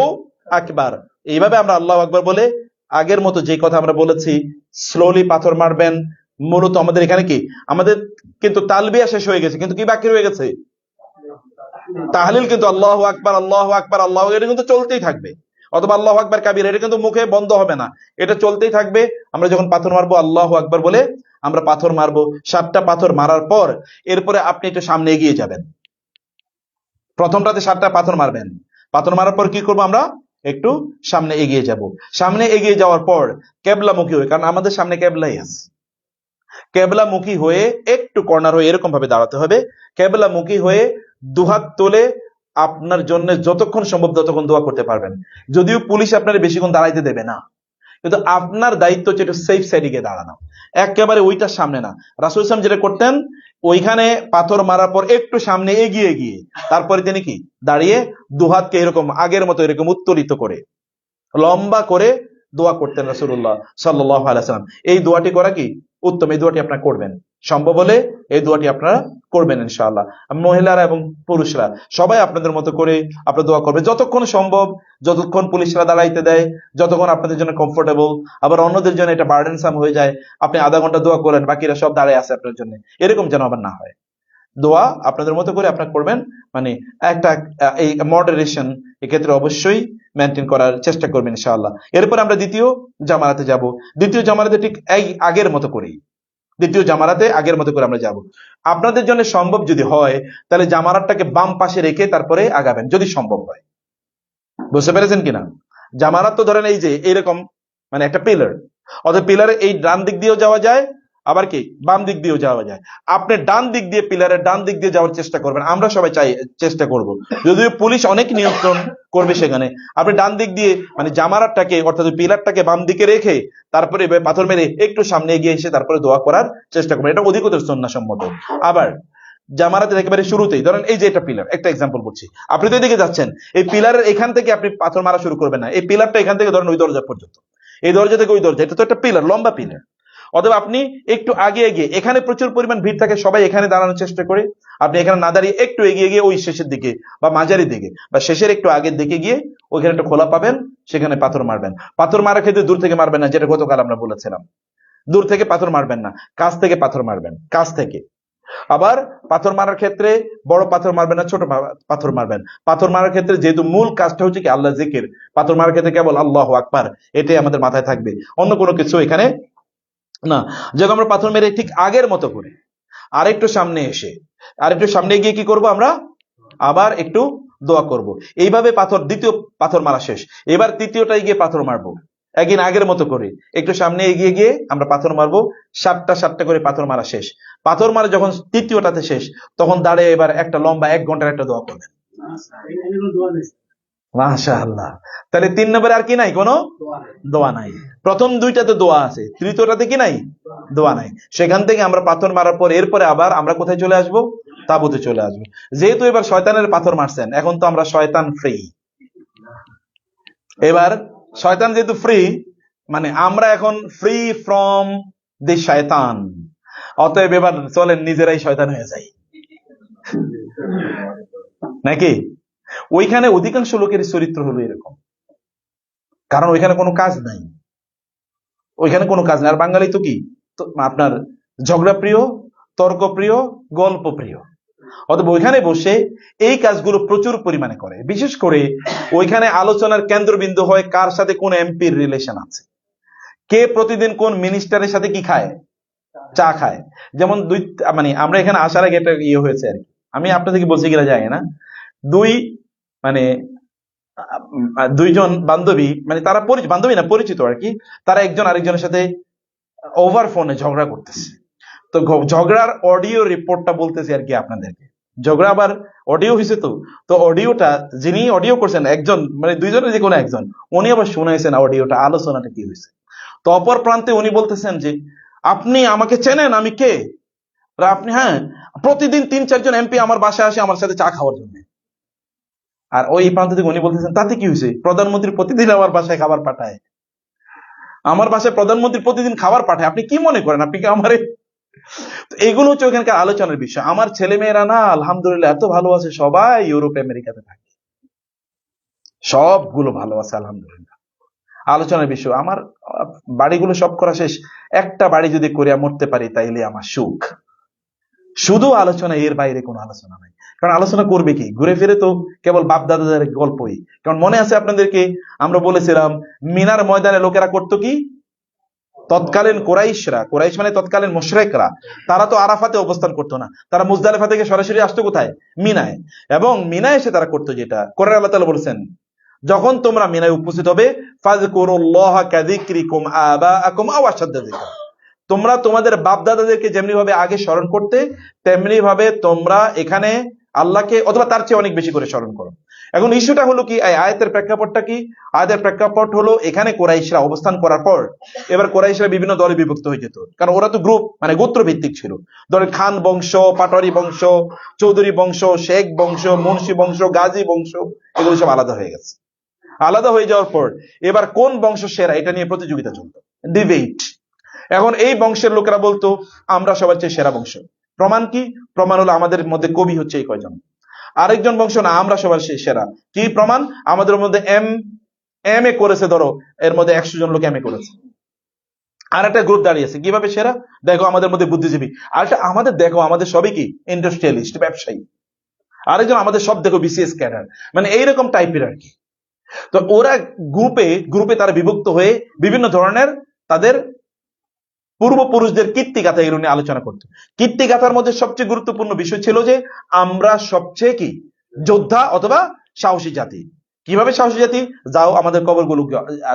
আকবার, এইভাবে আমরা আল্লাহু আকবার বলে আগের মতো যে কথা আমরা বলেছি স্লোলি পাথর মারবেন। মূলত আমাদের এখানে কি, আমাদের কিন্তু তালবিয়া শেষ হয়ে গেছে, কিন্তু কি বাকি রয়ে গেছে? তাহলিল। কিন্তু আল্লাহু আকবার, আল্লাহু আকবার, আল্লাহু, এটা কিন্তু চলতেই থাকবে। অথবা আল্লাহু আকবার কাবীর, এটা কিন্তু মুখে বন্ধ হবে না, এটা চলতেই থাকবে। আমরা যখন পাথর মারবো আল্লাহু আকবার বলে আমরা পাথর মারবো। 7টা পাথর মারার পর এরপরে আপনি একটু সামনে এগিয়ে যাবেন। প্রথমটাতে 7টা পাথর মারবেন, পাথর মারার পর কি করব? আমরা একটু সামনে এগিয়ে যাব। সামনে এগিয়ে যাওয়ার পর কেবলামুখী হয়ে, কারণ আমাদের সামনে কেবলাই আছে, কেবলামুখী হয়ে একটু কর্নার হয়ে এরকম ভাবে দাঁড়াতে হবে। কেবলামুখী হয়ে দুহাত তোলে আপনার জন্য যতক্ষণ সম্ভব ততক্ষণ দোয়া করতে পারবেন। যদিও পুলিশ আপনার বেশিক্ষণ দাঁড়াইতে দেবে না, কিন্তু আপনার দায়িত্ব হচ্ছে একটু সেফ সাইডে গিয়ে দাঁড়ানো, একেবারে ওইটার সামনে না। রাসূল সাল্লাল্লাহু আলাইহি ওয়াসাল্লাম যেটা করতেন, ওইখানে পাথর মারার পর একটু সামনে এগিয়ে গিয়ে তারপরে তিনি কি দাঁড়িয়ে দুহাতকে এরকম আগের মতো এরকম উত্তোলিত করে লম্বা করে দোয়া করতেন রাসূলুল্লাহ সাল্লাল্লাহু আলাইহি ওয়াসাল্লাম। এই দোয়াটি করা কি উত্তম, এই দোয়াটি আপনারা করবেন, সম্ভব হলে এই দোয়াটি আপনারা করবেন ইনশাআল্লাহ। মহিলারা এবং পুরুষরা সবাই আপনাদের মতো করে আপনারা দোয়া করবেন যতক্ষণ সম্ভব, যতক্ষণ পুলিশরা দাঁড়াইতে দেয়, যতক্ষণ আপনাদের জন্য কমফোর্টেবল। আবার অন্যদের জন্য এটা বার্ডেনসাম হয়ে যায়, আপনি আধা ঘন্টা দোয়া করেন, বাকিরা সব দাঁড়ায় আছে আপনার জন্য, এরকম যেন আবার না হয়। দোয়া আপনাদের মতো করে আপনারা করবেন, মানে একটা এই মডারেশন এক্ষেত্রে অবশ্যই মেনটেন করার চেষ্টা করবেন ইনশাআল্লাহ। এরপর আমরা দ্বিতীয় জামারাতে যাব। দ্বিতীয় জামারাতে ঠিক এই আগের মতো করেই, দ্বিতীয় জামারাতে আগের মতো করে আমরা যাব। আপনাদের জন্য সম্ভব যদি হয় তাহলে জামারাতটাকে বাম পাশে রেখে তারপরে আগাবেন, যদি সম্ভব হয়। বুঝতে পেরেছেন কিনা? জামারাত তো ধরেন এই যে এরকম মানে একটা পিলার, অর্থাৎ পিলারের এই ডান দিক দিয়েও যাওয়া যায়, আবার কি বাম দিক দিয়েও যাওয়া যায়। আপনি ডান দিক দিয়ে, পিলারের ডান দিক দিয়ে যাওয়ার চেষ্টা করবেন, আমরা সবাই চেষ্টা করব, যদিও পুলিশ অনেক নিয়ন্ত্রণ করবে সেখানে। আপনি ডান দিক দিয়ে মানে জামারাতটাকে অর্থাৎ পিলারটাকে বাম দিকে রেখে তারপরে পাথর মেরে একটু সামনে এগিয়ে এসে তারপরে দোয়া করার চেষ্টা করবেন, এটা অধিকতর সুন্নাহসম্মত। আবার জামারাতের একেবারে শুরুতেই ধরেন এই যে এটা পিলার, একটা এক্সাম্পল বলছি, আপনি তো এদিকে যাচ্ছেন, এই পিলারের এখান থেকে আপনি পাথর মারা শুরু করবেন না, এই পিলারটা এখান থেকে ধরেন ওই দরজা পর্যন্ত, এই দরজা থেকে ওই দরজা, এটা তো একটা পিলার, লম্বা পিলার। অথবা আপনি একটু আগে এগিয়ে, এখানে প্রচুর পরিমাণ ভিড় থাকে, সবাই এখানে দাঁড়ানোর চেষ্টা করে, আপনি এখানে না দাঁড়িয়ে একটু এগিয়ে গিয়ে ওই শেষের দিকে বা মাঝারি দিকে বা শেষের একটু আগের দিকে গিয়ে ওইখানে একটা খোলা পাবেন, সেখানে পাথর মারবেন। পাথর মারার ক্ষেত্রে দূর থেকে মারবেন না, যেটা গতকাল আমরা বলেছিলাম, দূর থেকে পাথর মারবেন না, কাছ থেকে পাথর মারবেন, কাছ থেকে। আবার পাথর মারার ক্ষেত্রে বড় পাথর মারবেন না, ছোট পাথর মারবেন। পাথর মারার ক্ষেত্রে যেহেতু মূল কাজটা হচ্ছে কি আল্লাহ জিকির, পাথর মারার ক্ষেত্রে কেবল আল্লাহু আকবার এটাই আমাদের মাথায় থাকবে, অন্য কোনো কিছু এখানে না। যখন আমরা পাথর মেরে ঠিক আগের মতো করে আরেকটু সামনে এসে আরেকটু সামনে গিয়ে কি করব, আমরা আবার একটু দোয়া করব। এইভাবে দ্বিতীয় পাথর মারা শেষ। এবার তৃতীয়টাই গিয়ে পাথর মারবো, একদিন আগের মতো করে একটু সামনে এগিয়ে গিয়ে আমরা পাথর মারবো, 7টা করে পাথর মারা শেষ। পাথর মারা যখন তৃতীয়টাতে শেষ, তখন দাঁড়িয়ে এবার একটা লম্বা 1 ঘন্টার একটা দোয়া করবেন। মাশাআল্লাহ। তাহলে 3 নম্বরে আর কি নাই, কোনো দোয়া নাই। প্রথম 2টাতে দোয়া আছে, তৃতীয়টাতে কি নাই, দোয়া নাই। সেখান থেকে আমরা পাথর মারার পর এরপরে আবার আমরা কোথায় চলে আসব, তাবুতে চলে আসবো। যেহেতু এবার শয়তানের পাথর মারছেন, এখন তো আমরা শয়তান ফ্রি। এবার শয়তান যেহেতু ফ্রি, মানে আমরা এখন ফ্রি ফ্রম দি শয়তান, অতএব এবার চলেন নিজেরাই শয়তান হয়ে যাই, নাকি? ওইখানে অধিকাংশ লোকের চরিত্র হলো এরকম, কারণ ওইখানে কোনো কাজ নাই, ওইখানে কোনো কাজ নেই। আর বাঙালি তো কি আপনার ঝগড়া প্রিয়, তর্ক প্রিয়, গল্প প্রিয়, অথবা ওইখানে বসে এই কাজগুলো প্রচুর পরিমাণে করে। বিশেষ করে ওইখানে আলোচনার কেন্দ্রবিন্দু হয় কার সাথে কোন এমপির রিলেশন আছে, কে প্রতিদিন কোন মিনিস্টারের সাথে কি খায়, চা খায়। যেমন মানে আমরা এখানে আসার আগে একটা ইয়ে হয়েছে আর কি, আমি আপনাদেরকে বলছি কিনা জানি না, দুইজন বান্ধবী, মানে তারা বান্ধবী না, পরিচিত আর কি, তারা একজন আরেকজনের সাথে ওভার ফোনে ঝগড়া করতেছে। তো ঝগড়ার অডিও রিপোর্টটা বলতেছি আর কি আপনাদেরকে। ঝগড়া আবার অডিও হয়েছে, তো অডিওটা যিনি অডিও করছেন একজন, মানে দুইজনের যে কোনো একজন, উনি আবার শুনাইছেন অডিওটা, আলোচনাটা কি হয়েছে। তো অপর প্রান্তে উনি বলতেছেন যে আপনি আমাকে চেনেন, আমি কে? আপনি, হ্যাঁ, প্রতিদিন 3-4 জন এমপি আমার বাসায় আসে আমার সাথে চা খাওয়ার জন্য। আর ওই প্রান্ত থেকে উনি বলতেছেন তাতে কি হয়েছে, প্রধানমন্ত্রী প্রতিদিন আমার বাসায় খাবার পাঠায়, আমার বাসায় প্রধানমন্ত্রী প্রতিদিন খাবার পাঠায়, আপনি কি মনে করেন আপনি কি আমারে? এগুলো হচ্ছে ওখানকার আলোচনার বিষয়। আমার ছেলে মেয়েরা না আলহামদুলিল্লাহ এত ভালো আছে, সবাই ইউরোপ আমেরিকাতে থাকে, সবগুলো ভালো আছে আলহামদুলিল্লাহ। আলোচনার বিষয়, আমার বাড়িগুলো সব করা শেষ, একটা বাড়ি যদি করিয়া মরতে পারি তাইলে আমার সুখ। শুধু আলোচনা, এর বাইরে কোনো আলোচনা নাই। কারণ আলোচনা করবে কি, ঘুরে ফিরে তো কেবল বাপ দাদাদের গল্পই। কারণ মনে আছে আপনাদেরকে আমরা বলেছিলাম মিনার ময়দানে লোকেরা করতো কি, তৎকালীন কোরাইশ মানে তৎকালীন মুশরিকরা, তারা তো আরাফাতে অবস্থান করতো না, তারা মুজদালিফা থেকে সরাসরি আসতো কোথায়, মিনায়। এবং মিনায় এসে তারা করতো যেটা কোরআনে আল্লাহ তাআলা বলেছেন, যখন তোমরা মিনায় উপস্থিত হবে, ফাযকুরুল্লাহা কাযিকরিকুম আবাআকুম আও আশাদ্দা যিকরা, তোমরা তোমাদের বাপ দাদাদেরকে যেমনি ভাবে আগে স্মরণ করতে, তেমনি ভাবে তোমরা এখানে আল্লাহকে অথবা তার চেয়ে অনেক বেশি করে স্মরণ করো। এখন ইস্যুটা হলো কি, এই আয়াতের প্রেক্ষাপটটা কি? আয়াতের প্রেক্ষাপট হলো এখানে কোরাইশরা অবস্থান করার পর এবার কোরাইশরা বিভিন্ন দলে বিভক্ত হয়ে যেত, কারণ ওরা তো গ্রুপ মানে গোত্র ভিত্তিক ছিল। ধরেন খান বংশ, পাটোয়ারি বংশ, চৌধুরী বংশ, শেখ বংশ, মুন্সি বংশ, গাজী বংশ, এগুলো সব আলাদা হয়ে গেছে। আলাদা হয়ে যাওয়ার পর এবার কোন বংশ সেরা এটা নিয়ে প্রতিযোগিতা চলতো, ডিবেট। এখন এই বংশের লোকেরা বলতো আমরা সবার চেয়ে সেরা বংশ। প্রমাণ কি? প্রমাণ হলো আমাদের মধ্যে কবি হচ্ছে এই কয়জন। আরেকজন বংশ না, আমরা সবার সেরা। কি প্রমাণ? আমাদের মধ্যে এম এ করেছে, ধরো এর মধ্যে 100 জন লোক এম এ করেছে। আর একটা গ্রুপ দাঁড়িয়েছে, কিভাবে সেরা? দেখো আমাদের মধ্যে বুদ্ধিজীবী। আরেকটা আমাদের দেখো আমাদের সবই কি ইন্ডাস্ট্রিয়ালিস্ট, ব্যবসায়ী। আরেকজন আমাদের সব দেখো বিসিএস ক্যাডার, মানে এইরকম টাইপের আর কি। তো ওরা গ্রুপে গ্রুপে তারা বিভক্ত হয়ে বিভিন্ন ধরনের তাদের পূর্বপুরুষদের কীর্তিগাথা এগুলো নিয়ে আলোচনা করতো। কীর্তিগাথার মধ্যে সবচেয়ে গুরুত্বপূর্ণ বিষয় ছিল যে আমরা সবচেয়ে কি যোদ্ধা অথবা সাহসী জাতি। কিভাবে সাহসী জাতি? যাও আমাদের কবরগুলো,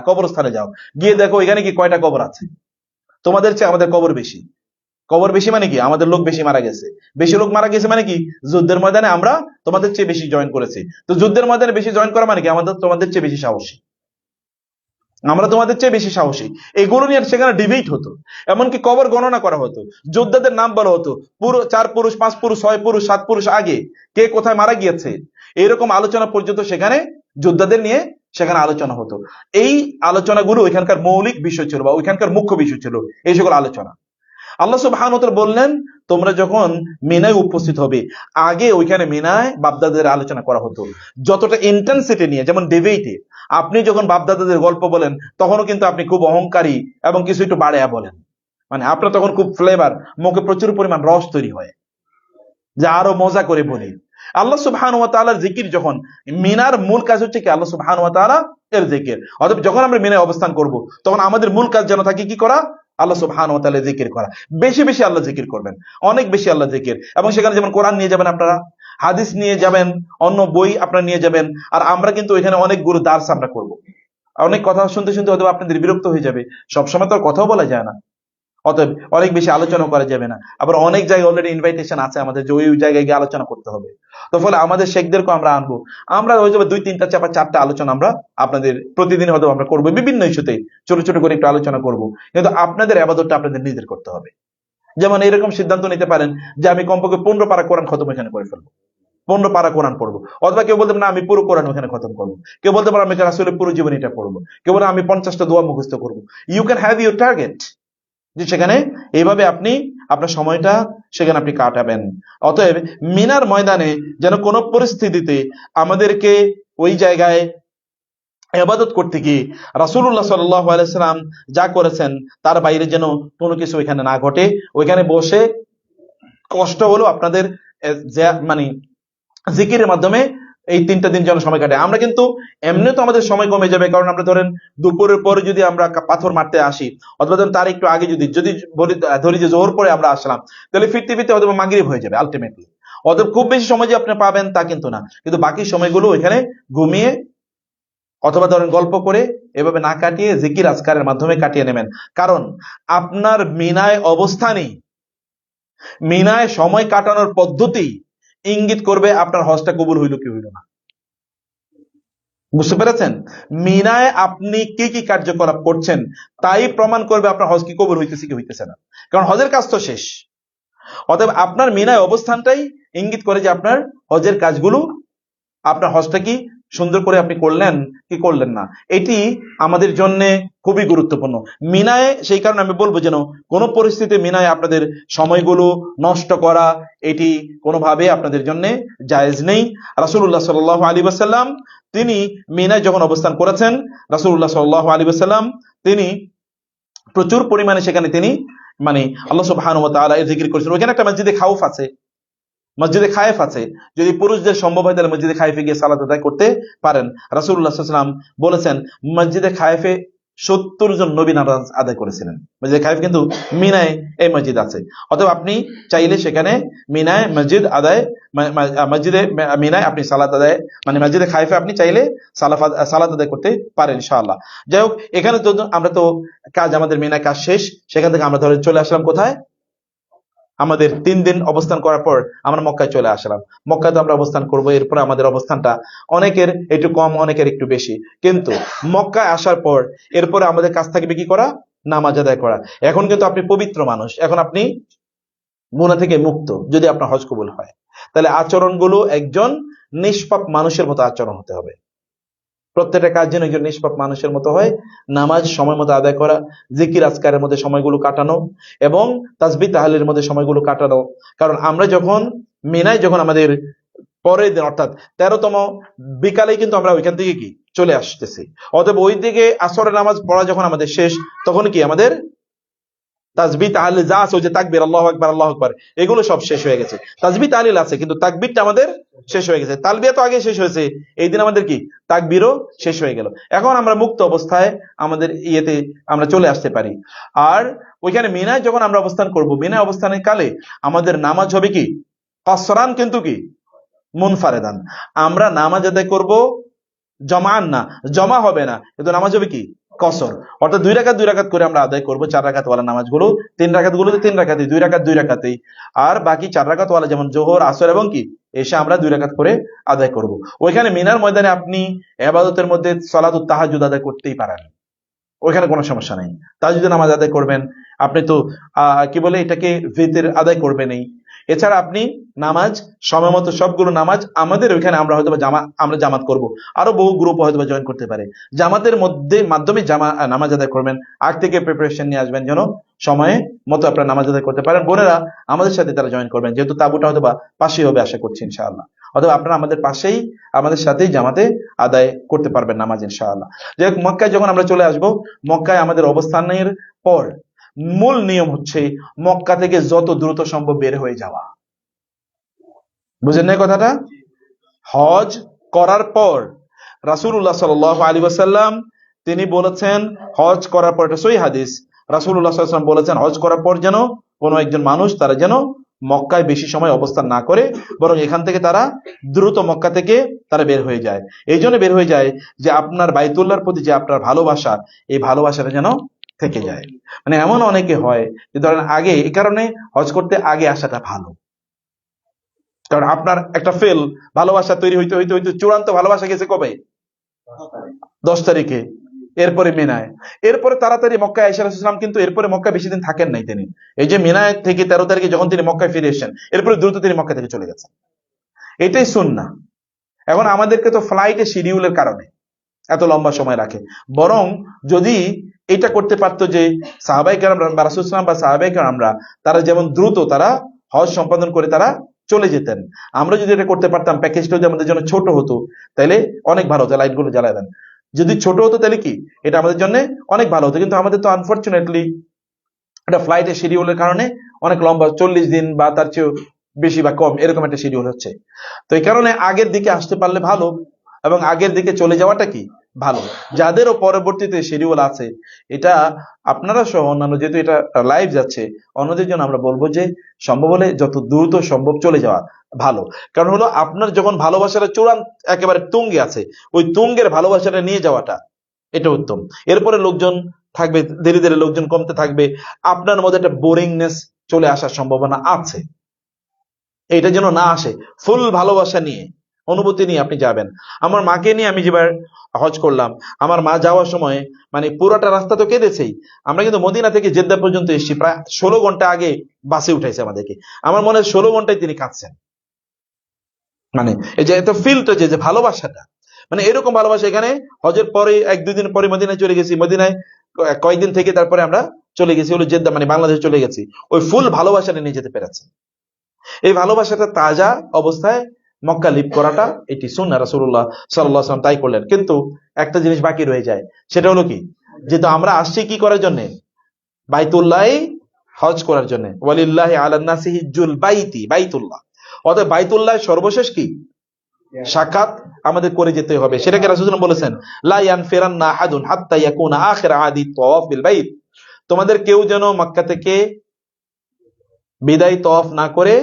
কবরস্থানে যাও, গিয়ে দেখো এখানে কি কয়টা কবর আছে। তোমাদের চেয়ে আমাদের কবর বেশি। কবর বেশি মানে কি? আমাদের লোক বেশি মারা গেছে। বেশি লোক মারা গেছে মানে কি? যুদ্ধের ময়দানে আমরা তোমাদের চেয়ে বেশি জয়েন করেছি। তো যুদ্ধের ময়দানে বেশি জয়েন করা মানে কি? আমাদের তোমাদের চেয়ে বেশি সাহসী, আমরা তোমাদের চেয়ে বেশি সাহসী। এগুলো নিয়ে সেখানে ডিবেট হতো। এমনকি কবর গণনা করা হতো, যোদ্ধাদের নাম বলা হতো, পুরো 4 পুরুষ, 5 পুরুষ, 6 পুরুষ, 7 পুরুষ আগে কে কোথায় মারা গিয়েছে, এরকম আলোচনা পর্যন্ত সেখানে যোদ্ধাদের নিয়ে সেখানে আলোচনা হতো। এই আলোচনাগুলো ওইখানকার মৌলিক বিষয় ছিল বা ওইখানকার মুখ্য বিষয় ছিল এই সকল আলোচনা। আল্লাহ সুবহানাহু ওয়া তাআলা বললেন তোমরা যখন মিনায় উপস্থিত হবে, আগে ওইখানে মিনায় বাপদাদাদের আলোচনা করা হতো যতটা ইন্টেন্সিটি নিয়ে। যেমন ডিবেটে আপনি যখন বাপদাদাদের গল্প বলেন তখনও কিন্তু আপনি খুব অহংকারী এবং কিছু একটু বাড়ায়া বলেন, মানে আপনার তখন খুব ফ্লেভার, মুখে প্রচুর পরিমাণ রস তৈরি হয়, যা আরো মজা করে বলি। আল্লাহ সুবহানাহু ওয়া তাআলার জিকির যখন, মিনার মূল কাজ হচ্ছে কি আল্লাহ সুবহানাহু ওয়া তাআলা এর জিকির। অতএব যখন আমরা মিনায় অবস্থান করব তখন আমাদের মূল কাজ যেন থাকে কি করা? আল্লাহ সুবহানাহু ওয়া তাআলা জিকির করা। বেশি বেশি আল্লাহ জিকির করবেন, অনেক বেশি আল্লাহ জিকির। এবং সেখানে যেমন কোরআন নিয়ে যাবেন আপনারা, হাদিস নিয়ে যাবেন, অন্য বই আপনারা নিয়ে যাবেন। আর আমরা কিন্তু এখানে অনেকগুলো দার্স আমরা করব। অনেক কথা শুনতে শুনতে হয়তো আপনাদের বিরক্ত হয়ে যাবে, সবসময় তো আর কথাও বলা যায় না, অতএব অনেক বেশি আলোচনা করা যাবে না। আবার অনেক জায়গায় অলরেডি ইনভাইটেশন আছে আমাদের যে ওই জায়গায় গিয়ে আলোচনা করতে হবে। তো ফলে আমাদের শেখদেরকে আমরা আনবো, আমরা হয়তো 2, 3টা, 4টা আলোচনা আমরা আপনাদের প্রতিদিন হয়তো আমরা করবো, বিভিন্ন ইস্যুতে ছোট ছোট করে একটু আলোচনা করব। কিন্তু আপনাদের ইবাদতটা আপনাদের নিজের করতে হবে। যেমন এরকম সিদ্ধান্ত নিতে পারেন যে আমি কমপক্ষে 15 পারা কোরআন খতম এখানে করে ফেলবো, 15 পারা কোরআন পড়বো। অথবা কেউ বলতে পারে না আমি পুরো কোরআন ওখানে খতম করবো। কেউ বলতে পারে আমি রাসূলের পুরো জীবনীটা পড়বো। কেউ বলে আমি 50টা দোয়া মুখস্থ করবো। You can have your target, যে সেখানে এইভাবে আপনি আপনার সময়টা সেখানে আপনি কাটাবেন। অতএব মিনার ময়দানে যেন কোনো পরিস্থিতিতে আমাদেরকে ওই জায়গায় ইবাদত করতে গিয়ে রাসূলুল্লাহ সাল্লাল্লাহু আলাইহি সাল্লাম যা করেছেন তার বাইরে যেন কোনো কিছু ওইখানে না ঘটে। ওইখানে বসে কষ্ট হলো আপনাদের মানে জিকিরের মাধ্যমে এই 3টা দিন যেন সময় কাটে। আমরা কিন্তু এমনি তো আমাদের সময় কমে যাবে, কারণ আমরা ধরেন দুপুরের পরে যদি আমরা পাথর মারতে আসি, অথবা ধরেন তার একটু আগে যদি ধরি যে জোহর পরে আমরা আসলাম, তাহলে ফিরতে ফিরতে হয়তো মাগরিব হয়ে যাবে আলটিমেটলি। অতএব খুব বেশি সময় যে আপনি পাবেন তা কিন্তু না, কিন্তু বাকি সময়গুলো এখানে ঘুমিয়ে অথবা ধরেন গল্প করে এভাবে না কাটিয়ে জিকির আজকারের মাধ্যমে কাটিয়ে নেবেন। কারণ আপনার মিনায় অবস্থানই, মিনায় সময় কাটানোর পদ্ধতি ইঙ্গিত করবে আপনার হজটা কবুল হইল কি হইল না। বুঝতে পেরেছেন? মিনায় আপনি কি কি কার্যকলাপ করছেন তাই প্রমাণ করবে আপনার হজ কি কবুল হইতেছে কি হইতেছে না, কারণ হজের কাজ তো শেষ। অতএব আপনার মিনায় অবস্থানটাই ইঙ্গিত করে যে আপনার হজের কাজগুলো, আপনার হজটা কি সুন্দর করে আপনি করলেন কি করলেন না। এটি আমাদের জন্য খুবই গুরুত্বপূর্ণ মিনায়। সেই কারণে আমি বলবো যেন কোন পরিস্থিতিতে মিনায় আপনাদের সময়গুলো নষ্ট করা এটি কোনোভাবে আপনাদের জন্য জায়েজ নেই। রাসূলুল্লাহ সাল্লাল্লাহু আলাইহি ওয়াসাল্লাম তিনি মিনায় যখন অবস্থান করেছেন, রাসূলুল্লাহ সাল্লাল্লাহু আলাইহি ওয়াসাল্লাম তিনি প্রচুর পরিমাণে সেখানে তিনি মানে আল্লাহ সুবহানাহু ওয়া তাআলা এর জিকির করেছেন। ওখানে একটা মসজিদে খাউফ আছে, মসজিদে খায়েফ আছে, যদি পুরুষদের সম্ভব হয় তাহলে মসজিদে খায়েফে গিয়ে সালাত আদায় করতে পারেন। রাসূলুল্লাহ সাল্লাল্লাহু আলাইহি ওয়াসাল্লাম বলেছেন মসজিদে খায়েফে 70 জন নবী নামাজ আদায় করেছিলেন। মসজিদে খায়েফ কিন্তু মিনায় এই মসজিদ আছে। অতএব আপনি চাইলে সেখানে মিনায় মসজিদ আদায়, মসজিদে মিনায় আপনি সালাত আদায় মানে মসজিদে খায়েফে আপনি চাইলে সালাত আদায় করতে পারেন ইনশাআল্লাহ। যাই হোক, এখানে তো আমরা তো কাজ আমাদের মিনায় কাজ শেষ, সেখান থেকে আমরা ধরে চলে আসলাম কোথায়? আমাদের 3 দিন অবস্থান করার পর আমরা মক্কায় চলে আসলাম। মক্কাতে আমরা অবস্থান করব, এরপর আমাদের অবস্থানটা অনেকের একটু কম, অনেকের একটু বেশি, কিন্তু মক্কায় আসার পর এরপরে আমাদের কাজ থাকবে কি করা? নামাজ আদায় করা। এখন কিন্তু আপনি পবিত্র মানুষ, এখন আপনি গুনাহ থেকে মুক্ত যদি আপনার হজ কবুল হয়। তাহলে আচরণগুলো একজন নিষ্পাপ মানুষের মতো আচরণ হতে হবে। প্রত্যেকটা কাজ যেন একজন নিষ্পাপ মানুষের মতো হয়। নামাজ সময় মতো আদায় করা, জিকির আজকারের মধ্যে সময়গুলো কাটানো, এবং তাসবিহ তাহলিলের মধ্যে সময়গুলো কাটানো। কারণ আমরা যখন মিনায়, যখন আমাদের পরের দিন অর্থাৎ 13তম বিকালে কিন্তু আমরা ওইখান থেকে কি চলে আসতেছি, অতএব ওই দিকে আসরের নামাজ পড়া যখন আমাদের শেষ, তখন কি আমাদের তাসবিহ তাহলিল যা আছে, ওই যে তাকবীর, আল্লাহু আকবার আল্লাহু আকবার, এগুলো সব শেষ হয়ে গেছে। তাসবিহ তাহলিল আছে কিন্তু তাকবীরটা আমাদের শেষ হয়ে গেছে। তালবিয়া তো আগে শেষ হয়েছে, এই দিন আমাদের কি তাকবীরও শেষ হয়ে গেল। এখন আমরা মুক্ত অবস্থায় আমাদের ইয়েতে আমরা চলে আসতে পারি। আর ওইখানে মিনায় যখন আমরা অবস্থান করব, মিনায় অবস্থানের কালে আমাদের নামাজ হবে কি কসরান, কিন্তু কি মুনফারেদান। আমরা নামাজ আদায় করব জমান না, জমা হবে না, কিন্তু নামাজ হবে কি কসর। অর্থাৎ 2 রাকাত করে আমরা আদায় করবো। 4 রাকাত ওয়ালা নামাজগুলো 3 রাকাত গুলোতে 3 রাকাতে, 2 রাকাতেই, আর বাকি 4 রাকাত ওয়ালা যেমন জোহর, আসর এবং কি এসে আমরা 2 রাকাত করে আদায় করব। ওইখানে মিনার ময়দানে আপনি ইবাদতের মধ্যে সালাতুত তাহাজ্জুদ আদায় করতেই পারেন, ওইখানে কোনো সমস্যা নেই। তাহাজ্জুদের নামাজ আদায় করবেন, আপনি তো কি বলে এটাকে ভিতর আদায় করবেনই। এছাড়া আপনি নামাজ সময় মতো সবগুলো নামাজ, আমাদের ওইখানে আমরা হয়তো আমরা জামাত করব, আরো বহু গ্রুপ হয়তো জয়েন করতে পারে, জামাতের মাধ্যমে নামাজ আদায় করবেন। আগ থেকে প্রিপারেশন নিয়ে আসবেন যেন সময়ে মতো আপনারা নামাজ আদায় করতে পারেন। বোনেরা আমাদের সাথে তারা জয়েন করবেন, যেহেতু তাবুটা হয়তো বা পাশেই হবে আশা করছি ইনশাআল্লাহ, অথবা আপনারা আমাদের পাশেই আমাদের সাথেই জামাতে আদায় করতে পারবেন নামাজ ইনশাআল্লাহ। যাই হোক, মক্কায় যখন আমরা চলে আসব, মক্কায় আমাদের অবস্থানের পর মূল নিয়ম হচ্ছে মক্কা থেকে যত দ্রুত সম্ভব বের হয়ে যাওয়া। বুঝেন না কথাটা? হজ করার পর রাসূলুল্লাহ সাল্লাল্লাহু আলাইহি ওয়াসাল্লাম তিনি বলেছেন, হজ করার পর, এটা সহিহ হাদিস, রাসূলুল্লাহ সাল্লাল্লাহু আলাইহি ওয়াসাল্লাম বলেছেন হজ করার পর যেন কোনো একজন মানুষ তারা যেন মক্কায় বেশি সময় অবস্থান না করে, বরং এখান থেকে তারা দ্রুত মক্কা থেকে তারা বের হয়ে যায়। এই জন্য বের হয়ে যায় যে আপনার বাইতুল্লাহর প্রতি যে আপনার ভালোবাসা, এই ভালোবাসাটা যেন থেকে যায়। মানে এমন অনেকে হয় যে ধরেন আগে, এই কারণে হজ করতে আগে আসাটা ভালো, কারণ আপনার একটা ভালোবাসা তৈরি হইতে হইতে হইতে চূড়ান্ত ভালোবাসা গেছে কবে? 10 তারিখে, এরপরে মিনায়, এরপরে তাড়াতাড়ি মক্কায় আয়েশা রাসূলুল্লাহ সাল্লাল্লাহু আলাইহি ওয়াসাল্লাম কিন্তু এরপরে মক্কা বেশি দিন থাকেন নাই তিনি। এই যে মিনায় থেকে 13 তারিখে যখন তিনি মক্কায় ফিরে এসেছেন, এরপরে দ্রুত তিনি মক্কা থেকে চলে গেছেন। এটাই সুন্নাহ। এখন আমাদেরকে তো ফ্লাইটে শিডিউলের কারণে এত লম্বা সময় রাখে, বরং যদি এটা করতে পারতো যে সাহাবায়ে কেরাম বা রাসূল সাল্লাল্লাহু আলাইহি ওয়াসাল্লাম বা সাহাবায়ে কেরামরা তারা যেমন দ্রুত তারা হজ সম্পাদন করে তারা চলে যেতেন, আমরা যদি এটা করতে পারতাম, প্যাকেজটা যদি আমাদের জন্য ছোট হতো তাহলে অনেক ভালো হতো। লাইটগুলো জ্বালায় দেন। যদি ছোট হতো তাহলে কি এটা আমাদের জন্য অনেক ভালো হতো, কিন্তু আমাদের তো আনফরচুনেটলি এটা ফ্লাইটের শিডিউলের কারণে অনেক লম্বা, 40 দিন বা তার চেয়েও বেশি বা কম এরকম একটা শিডিউল হচ্ছে। তো এই কারণে আগের দিকে আসতে পারলে ভালো, এবং আগের দিকে চলে যাওয়াটা কি ভালো। যাদেরও পরবর্তীতে শিডিউল আছে, এটা আপনারা সহ অন্যান্য, যেহেতু এটা লাইভ যাচ্ছে, অন্যদের জন্য আমরা বলবো যে সম্ভব হলে যত দ্রুত সম্ভব চলে যাওয়া ভালো। কারণ হলো আপনার যখন ভালোবাসাটা চূড়ান্ত একেবারে তুঙ্গে আছে, ওই তুঙ্গের ভালোবাসাটা নিয়ে যাওয়াটা এটা উত্তম। এরপরে লোকজন থাকবে, ধীরে ধীরে লোকজন কমতে থাকবে, আপনার মধ্যে একটা বোরিংনেস চলে আসার সম্ভাবনা আছে। এটা যেন না আসে, ফুল ভালোবাসা নিয়ে, অনুভূতি নিয়ে আপনি যাবেন। আমার মাকে নিয়ে আমি যেবার হজ করলাম, আমার মা যাওয়ার সময় মানে পুরোটা রাস্তা তো কেঁদেছেই। আমরা কিন্তু মদিনা থেকে জেদ্দা পর্যন্ত এসেছি, প্রায় 16 ঘন্টা আগে বাসে উঠাইছে আমাদেরকে। আমার মনে হয় 16 ঘন্টায় তিনি কাঁদছেন। মানে এই যে এত ফিলটা, যে ভালোবাসাটা, মানে এরকম ভালোবাসা এখানে হজের পরে 1-2 দিন পরে মদিনায় চলে গেছি, মদিনায় কয়েকদিন থেকে তারপরে আমরা চলে গেছি হলো জেদ্দা, মানে বাংলাদেশে চলে গেছি। ওই ফুল ভালোবাসাটা নিয়ে যেতে পেরেছি। এই ভালোবাসাটা তাজা অবস্থায় মক্কা লিভ করাটা এটি সুন্নাহ, রাসূলুল্লাহ সাল্লাল্লাহু আলাইহি ওয়াসাল্লাম তাই করলেন। কিন্তু একটা জিনিস বাকি রয়ে যায়, সেটা হলো কি, যেহেতু আমরা আসছি কি করার জন্য? বাইতুল্লাহ হজ করার জন্য। ওয়ালিল্লাহি আলান নাসি হিজ্জুল বাইতি, বাইতুল্লাহ, অতএব বাইতুল্লাহ সর্বশেষ কি সাক্ষাৎ আমাদের করে যেতে হবে। সেটাকে রাসূল সাল্লাল্লাহু আলাইহি ওয়াসাল্লাম বলেছেন, লা ইয়ানফিরান্না আহাদুন হাত্তা ইয়াকুনা আখির আদি তাওয়াফ বিল বাইত। তোমাদের কেউ যেন মক্কা থেকে বিদায় তওয়াফ না করে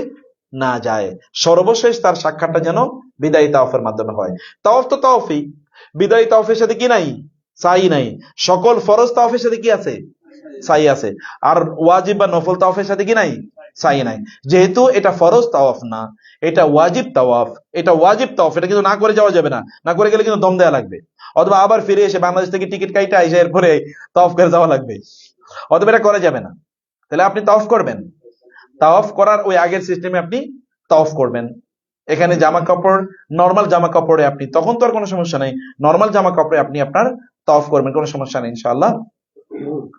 না যায়, সর্বশেষ তার সাক্ষাৎটা যেন বিদায়ী তাওয়াফের মাধ্যমে হয়। তাওয়াফ তো তাওয়াফই, বিদায়ী তাওয়াফের সাথে কি নাই? সাই নাই। সকল ফরজ তাওয়াফের সাথে কি আছে? সাই আছে। আর ওয়াজিব বা নফল তাওয়াফের সাথে কি নাই? সাই নাই। যেহেতু এটা ফরজ তাওয়াফ না, এটা ওয়াজিব তাওয়াফ, এটা কিন্তু না করে যাওয়া যাবে না, না করে গেলে কিন্তু দম দেওয়া লাগবে, অথবা আবার ফিরে এসে বাংলাদেশ থেকে টিকিট কাইটা এসে এরপরে তাওয়াফ করে যাওয়া লাগবে, অথবা এটা করা যাবে না। তাহলে আপনি তাওয়াফ করবেন, তাওয়াফ করার ওই আগের সিস্টেমে আপনি তাওয়াফ করবেন। এখানে জামা কাপড়, নর্মাল জামা কাপড়ে আপনি, তখন তো আর কোনো সমস্যা নেই, নর্মাল জামা কাপড়ে আপনি আপনার তাওয়াফ করবেন, কোনো সমস্যা নেই ইনশাআল্লাহ।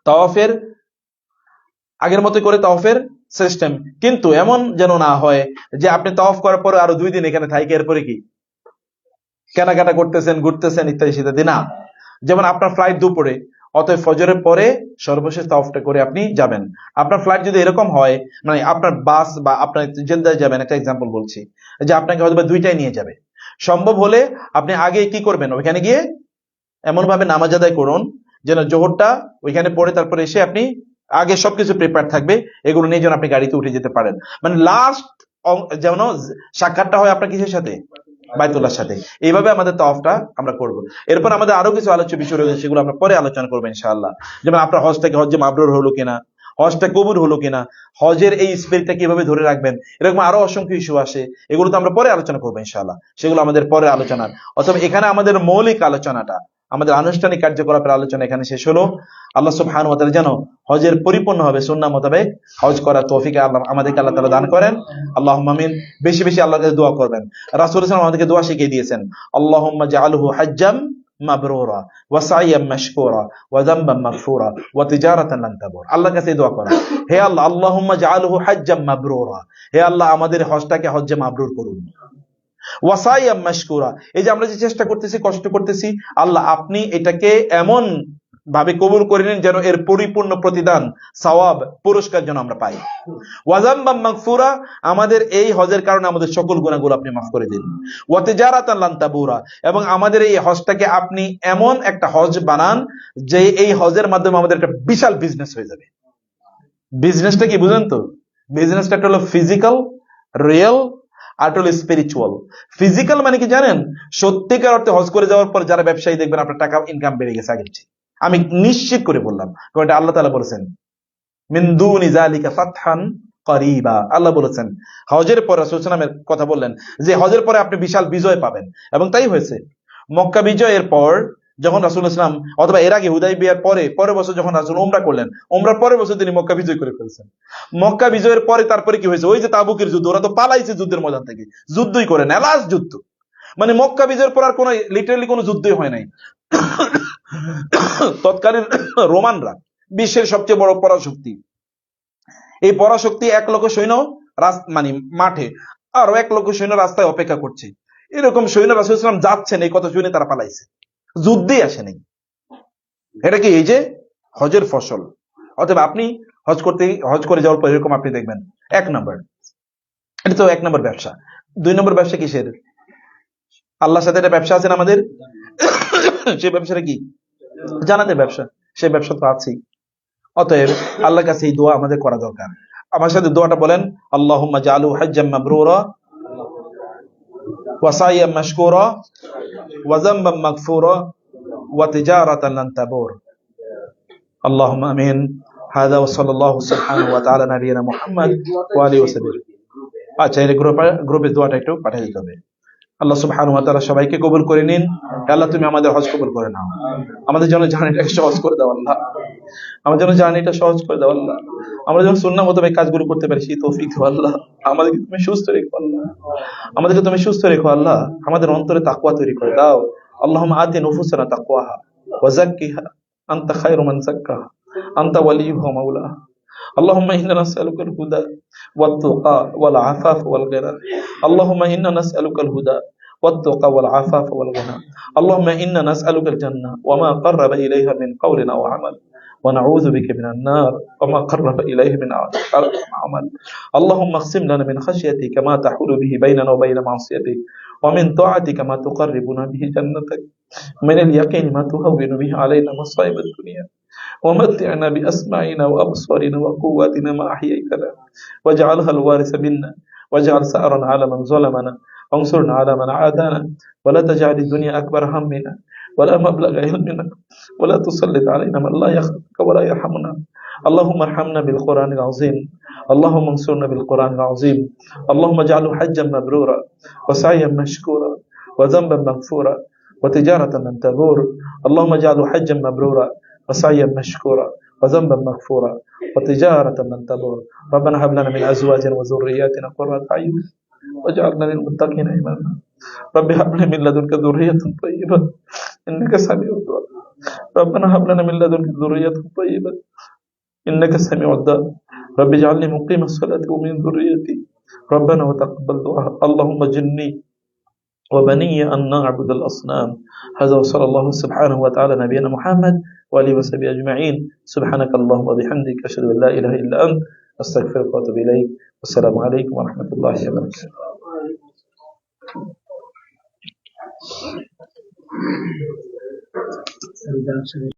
তাওয়াফের আগের মতো করে তাওয়াফের সিস্টেম, কিন্তু এমন যেন না হয় যে আপনি তাওয়াফ করার পরে আরো 2 দিন এখানে থাইকে এরপরে কি কেনাকাটা করতেছেন, ঘুরতেছেন, ইত্যাদি ইত্যাদি না। যেমন আপনার ফ্লাইট দুপুরে, অতএব ফজরের পরে সর্বশেষ তাওয়াফটা করে আপনি যাবেন। আপনার ফ্লাইট যদি এরকম হয়, মানে আপনার বাস বা আপনার জেদ্দায় যাবেন, একটা এক্সাম্পল বলছি, যে আপনাকে হয়তো বা 2টাই নিয়ে যাবে, সম্ভব হলে আপনি আগে কি করবেন, ওইখানে গিয়ে এমন ভাবে নামাজ আদায় করুন যেন জোহরটা ওইখানে পড়ে তারপরে এসে আপনি আগে সবকিছু প্রিপেয়ার থাকবে, এগুলো নিয়ে যেন আপনি গাড়িতে উঠে যেতে পারেন। মানে লাস্ট যেন সাক্ষাৎটা হয় আপনার কিসের সাথে, বাইতুল্লাহর সাথে। এইভাবে আমাদের তাওয়াফটা আমরা করব। এরপর আমাদের আরো কিছু আলোচ্য বিষয় রয়েছে, সেগুলো আমরা পরে আলোচনা করবো ইনশাআল্লাহ। যেমন আপনার হজটাকে হজ্জে মাবরুর হলো কিনা, হজটা কবুল হলো কিনা, হজের এই স্পিরিটটা কিভাবে ধরে রাখবেন, এরকম আরো অসংখ্য ইস্যু আসে, এগুলো তো আমরা পরে আলোচনা করবো ইনশাআল্লাহ, সেগুলো আমাদের পরে আলোচনার। অথবা এখানে আমাদের মৌলিক আলোচনাটা, আমাদের আনুষ্ঠানিক কার্যকলাপের আলোচনা এখানে শেষ হলো। আল্লাহ সুবহানাহু ওয়া তাআলা যেন হজের পরিপূর্ণভাবে সুন্নাহ মোতাবেক হজ করার তৌফিক আমাদেরকে আল্লাহ তাআলা দান করেন। আল্লাহুম্মা আমিন। বেশি বেশি আল্লাহর কাছে দোয়া করবেন। রাসূল সাল্লাল্লাহু আলাইহি ওয়াসাল্লাম আমাদেরকে দোয়া শিখিয়ে দিয়েছেন, আল্লাহুম্মা জাআলহু হাজ্জাম মাবরুরা ওয়া সাইয়াম মাশকুরা ওয়া যামবাম মাগফুরা ওয়া তিজারাতান লান তাবুর। আল্লাহর কাছে দোয়া করা, হে আল্লাহ, আল্লাহুম্মা জাআলহু হাজ্জাম মাবরুরা, হে আল্লাহ আমাদের হজটাকে হজ্জে মাবরুর করুন। ওয়াসাইয়াম মাশকুরা, এই যে আমরা যে চেষ্টা করতেছি, কষ্ট করতেছি, আল্লাহ আপনি এটাকে এমন ভাবে কবুল করে নিন যেন এর পরিপূর্ণ প্রতিদান, সওয়াব, পুরস্কার যেন আমরা পাই। ওয়াজামবাম মাগফুরা, আমাদের এই হজের কারণে আমাদের সকল গুনাহগুলো আপনি মাফ করে দিন। ওয়া তিজারাতান লান তাবুরা, এবং আমাদের এই হজটাকে আপনি এমন একটা হজ বানান যে এই হজের মাধ্যমে আমাদের একটা বিশাল বিজনেস হয়ে যাবে। বিজনেসটা কি বুঝেন তো? বিজনেসটা হলো ফিজিক্যাল, রিয়েল, আর হলো স্পিরিচুয়াল। ফিজিক্যাল মানে কি জানেন? সত্যিকার অর্থে হজ করে যাওয়ার পর যারা ব্যবসায়ী দেখবেন আপনার টাকা ইনকাম বেড়ে গেছে আগের চেয়ে, আমি নিশ্চিত করে বললাম, কারণ এটা আল্লাহ তাআলা বলেছেন, মিন দুনি যালিকা ফাতহান করিবা। আল্লাহ বলেছেন হজের পর রাসূল সাল্লাল্লাহু আলাইহি ওয়াসাল্লামের কথা বললেন যে হজের পরে আপনি বিশাল বিজয় পাবেন, এবং তাই হয়েছে। মক্কা বিজয়ের পর যখন রাসূলুল্লাহ সাল্লাল্লাহু আলাইহি ওয়াসাল্লাম, অথবা এর আগে হুদাইবিয়ার পরের বছর যখন রাসূল উমরা করলেন, উমরার পরের বছর তিনি মক্কা বিজয় করে ফেলছেন। মক্কা বিজয়ের পরে তারপরে কি হয়েছে, ওই যে তাবুকের যুদ্ধ, ওরা তো পালাইছে যুদ্ধের ময়দান থেকে, যুদ্ধই করে না, লাস্ট যুদ্ধ। মানে মক্কা বিজয়ের পর আর কোনো লিটারালি কোনো যুদ্ধই হয় নাই। তৎকালীন রোমানরা বিশ্বের সবচেয়ে বড় পরাশক্তি, এই পরাশক্তি 1 লক্ষ সৈন্য মানে মাঠে, আরো 1 লক্ষ সৈন্য রাস্তায় অপেক্ষা করছে, এরকম সৈন্য রাসূল সাল্লাল্লাহু আলাইহি ওয়াসাল্লাম যাচ্ছেন, এই কথা শুনে তারা পালাইছে, যুদ্ধেই আসে নাই। এটা কি এই যে হজের ফসল। অতএব আপনি হজ করে যাওয়ার পর এরকম আপনি দেখবেন, 1 নম্বর, এটা তো 1 নম্বর ব্যবসা। 2 নম্বর ব্যবসা কিসের? আল্লাহর সাথে একটা ব্যবসা আছে না আমাদের, সেই ব্যবসাটা কি? জান্নাতের ব্যবসা, সেই ব্যবসা তো আছেই। অতএব আল্লাহর কাছে এই দোয়া আমাদের করা দরকার। আমার সাথে দোয়াটা বলেন, আল্লাহুম্মা জাআলহু হাজ্জাম মাবরুরা ওয়া সাইয়াম মাশকুরা ওয়া যামবাম মাগফুরা ওয়া তিজারাতান লান তাবুর। আল্লাহুম্মা আমিন। হাযা ওয়া সাল্লাল্লাহু সুবহানাহু ওয়া তাআলা নাবিয়িনা মুহাম্মদ ওয়া আলিহি ওয়া সাহবিহি। আচ্ছা, এই গ্রুপে দোয়াটা একটু পাঠিয়ে দিতে হবে। আল্লাহ সুবহানাহু ওয়া তাআলা সবাইকে কবুল করে নিন। আল্লাহ তুমি আমাদের হজ কবুল করে নাও, আমাদের জন্য জার্নিটাকে সহজ করে দাও আল্লাহ, আমাদের জন্য জার্নিটা সহজ করে দাও আল্লাহ, আমরা যেন সুন্নাহ মোতাবেক কাজগুলো করতে পারি সেই তৌফিক দাও আল্লাহ। আমাদেরকে তুমি সুস্থ রেখো আল্লাহ, আমাদেরকে তুমি সুস্থ রেখো আল্লাহ, আমাদের অন্তরে তাকওয়া তৈরি করে দাও। আল্লাহুম্মা আতি নুফুসানা তাকওয়াহা ওয়া যাক্কিহা আনতা খায়রু মান যাক্কাহা আনতা ওয়ালিয়ুহা ওয়া মাওলাহা। اللهم إنا نسألك الهدى والتقى والعفاف والغنى. اللهم إنا نسألك الهدى والتقى والعفاف والغنى. اللهم إنا نسألك الجنة وما قرب إليها من قول أو عمل، ونعوذ بك من النار وما قرب إليه من عمل. اللهم اقسم لنا من خشيتك ما تحول به بيننا وبين معصيتك، ومن طاعتك ما تقربنا به جنتك، من اليقين ما تهون به علينا مصائب الدنيا، ومتعنا بأسماعنا وأبصارنا وقواتنا ما أحييتنا، واجعلها الوارث منا، واجعل ثأرنا على من ظلمنا، وانصرنا على من عادانا، ولا تجعل الدنيا أكبر همنا ولا مبلغ علمنا، ولا تسلط علينا من لا يخافك ولا يرحمنا. اللهم ارحمنا بالقرآن العظيم، اللهم انصرنا بالقرآن العظيم. اللهم اجعله حجا مبرورا وسعيا مشكورا وذنبا مغفورا وتجارة لن تبور. اللهم اجعله حجا مبرورا وسعيا مشكورا وذنبا مغفورا وتجارة لن تبور. ربنا هب لنا من أزواجنا وذرياتنا قرة أعين واجعلنا للمتقين إماما. رب هب لي من لدنك ذرية طيبة إنك سميع الدعاء. ربنا هب لنا من لدنك ذرية طيبة إنك سميع الدعاء. رب اجعلني مقيم الصلاة ومن ذريتي ربنا وتقبل دعاء. اللهم جني وبني أن نعبد الأصنام. هذا وصلى الله سبحانه وتعالى نبينا محمد وآله وصحبه أجمعين. سبحانك اللهم وبحمدك أشهد أن لا إله إلا أنت أستغفرك وأتوب إليك. والسلام عليكم ورحمة الله وبركاته.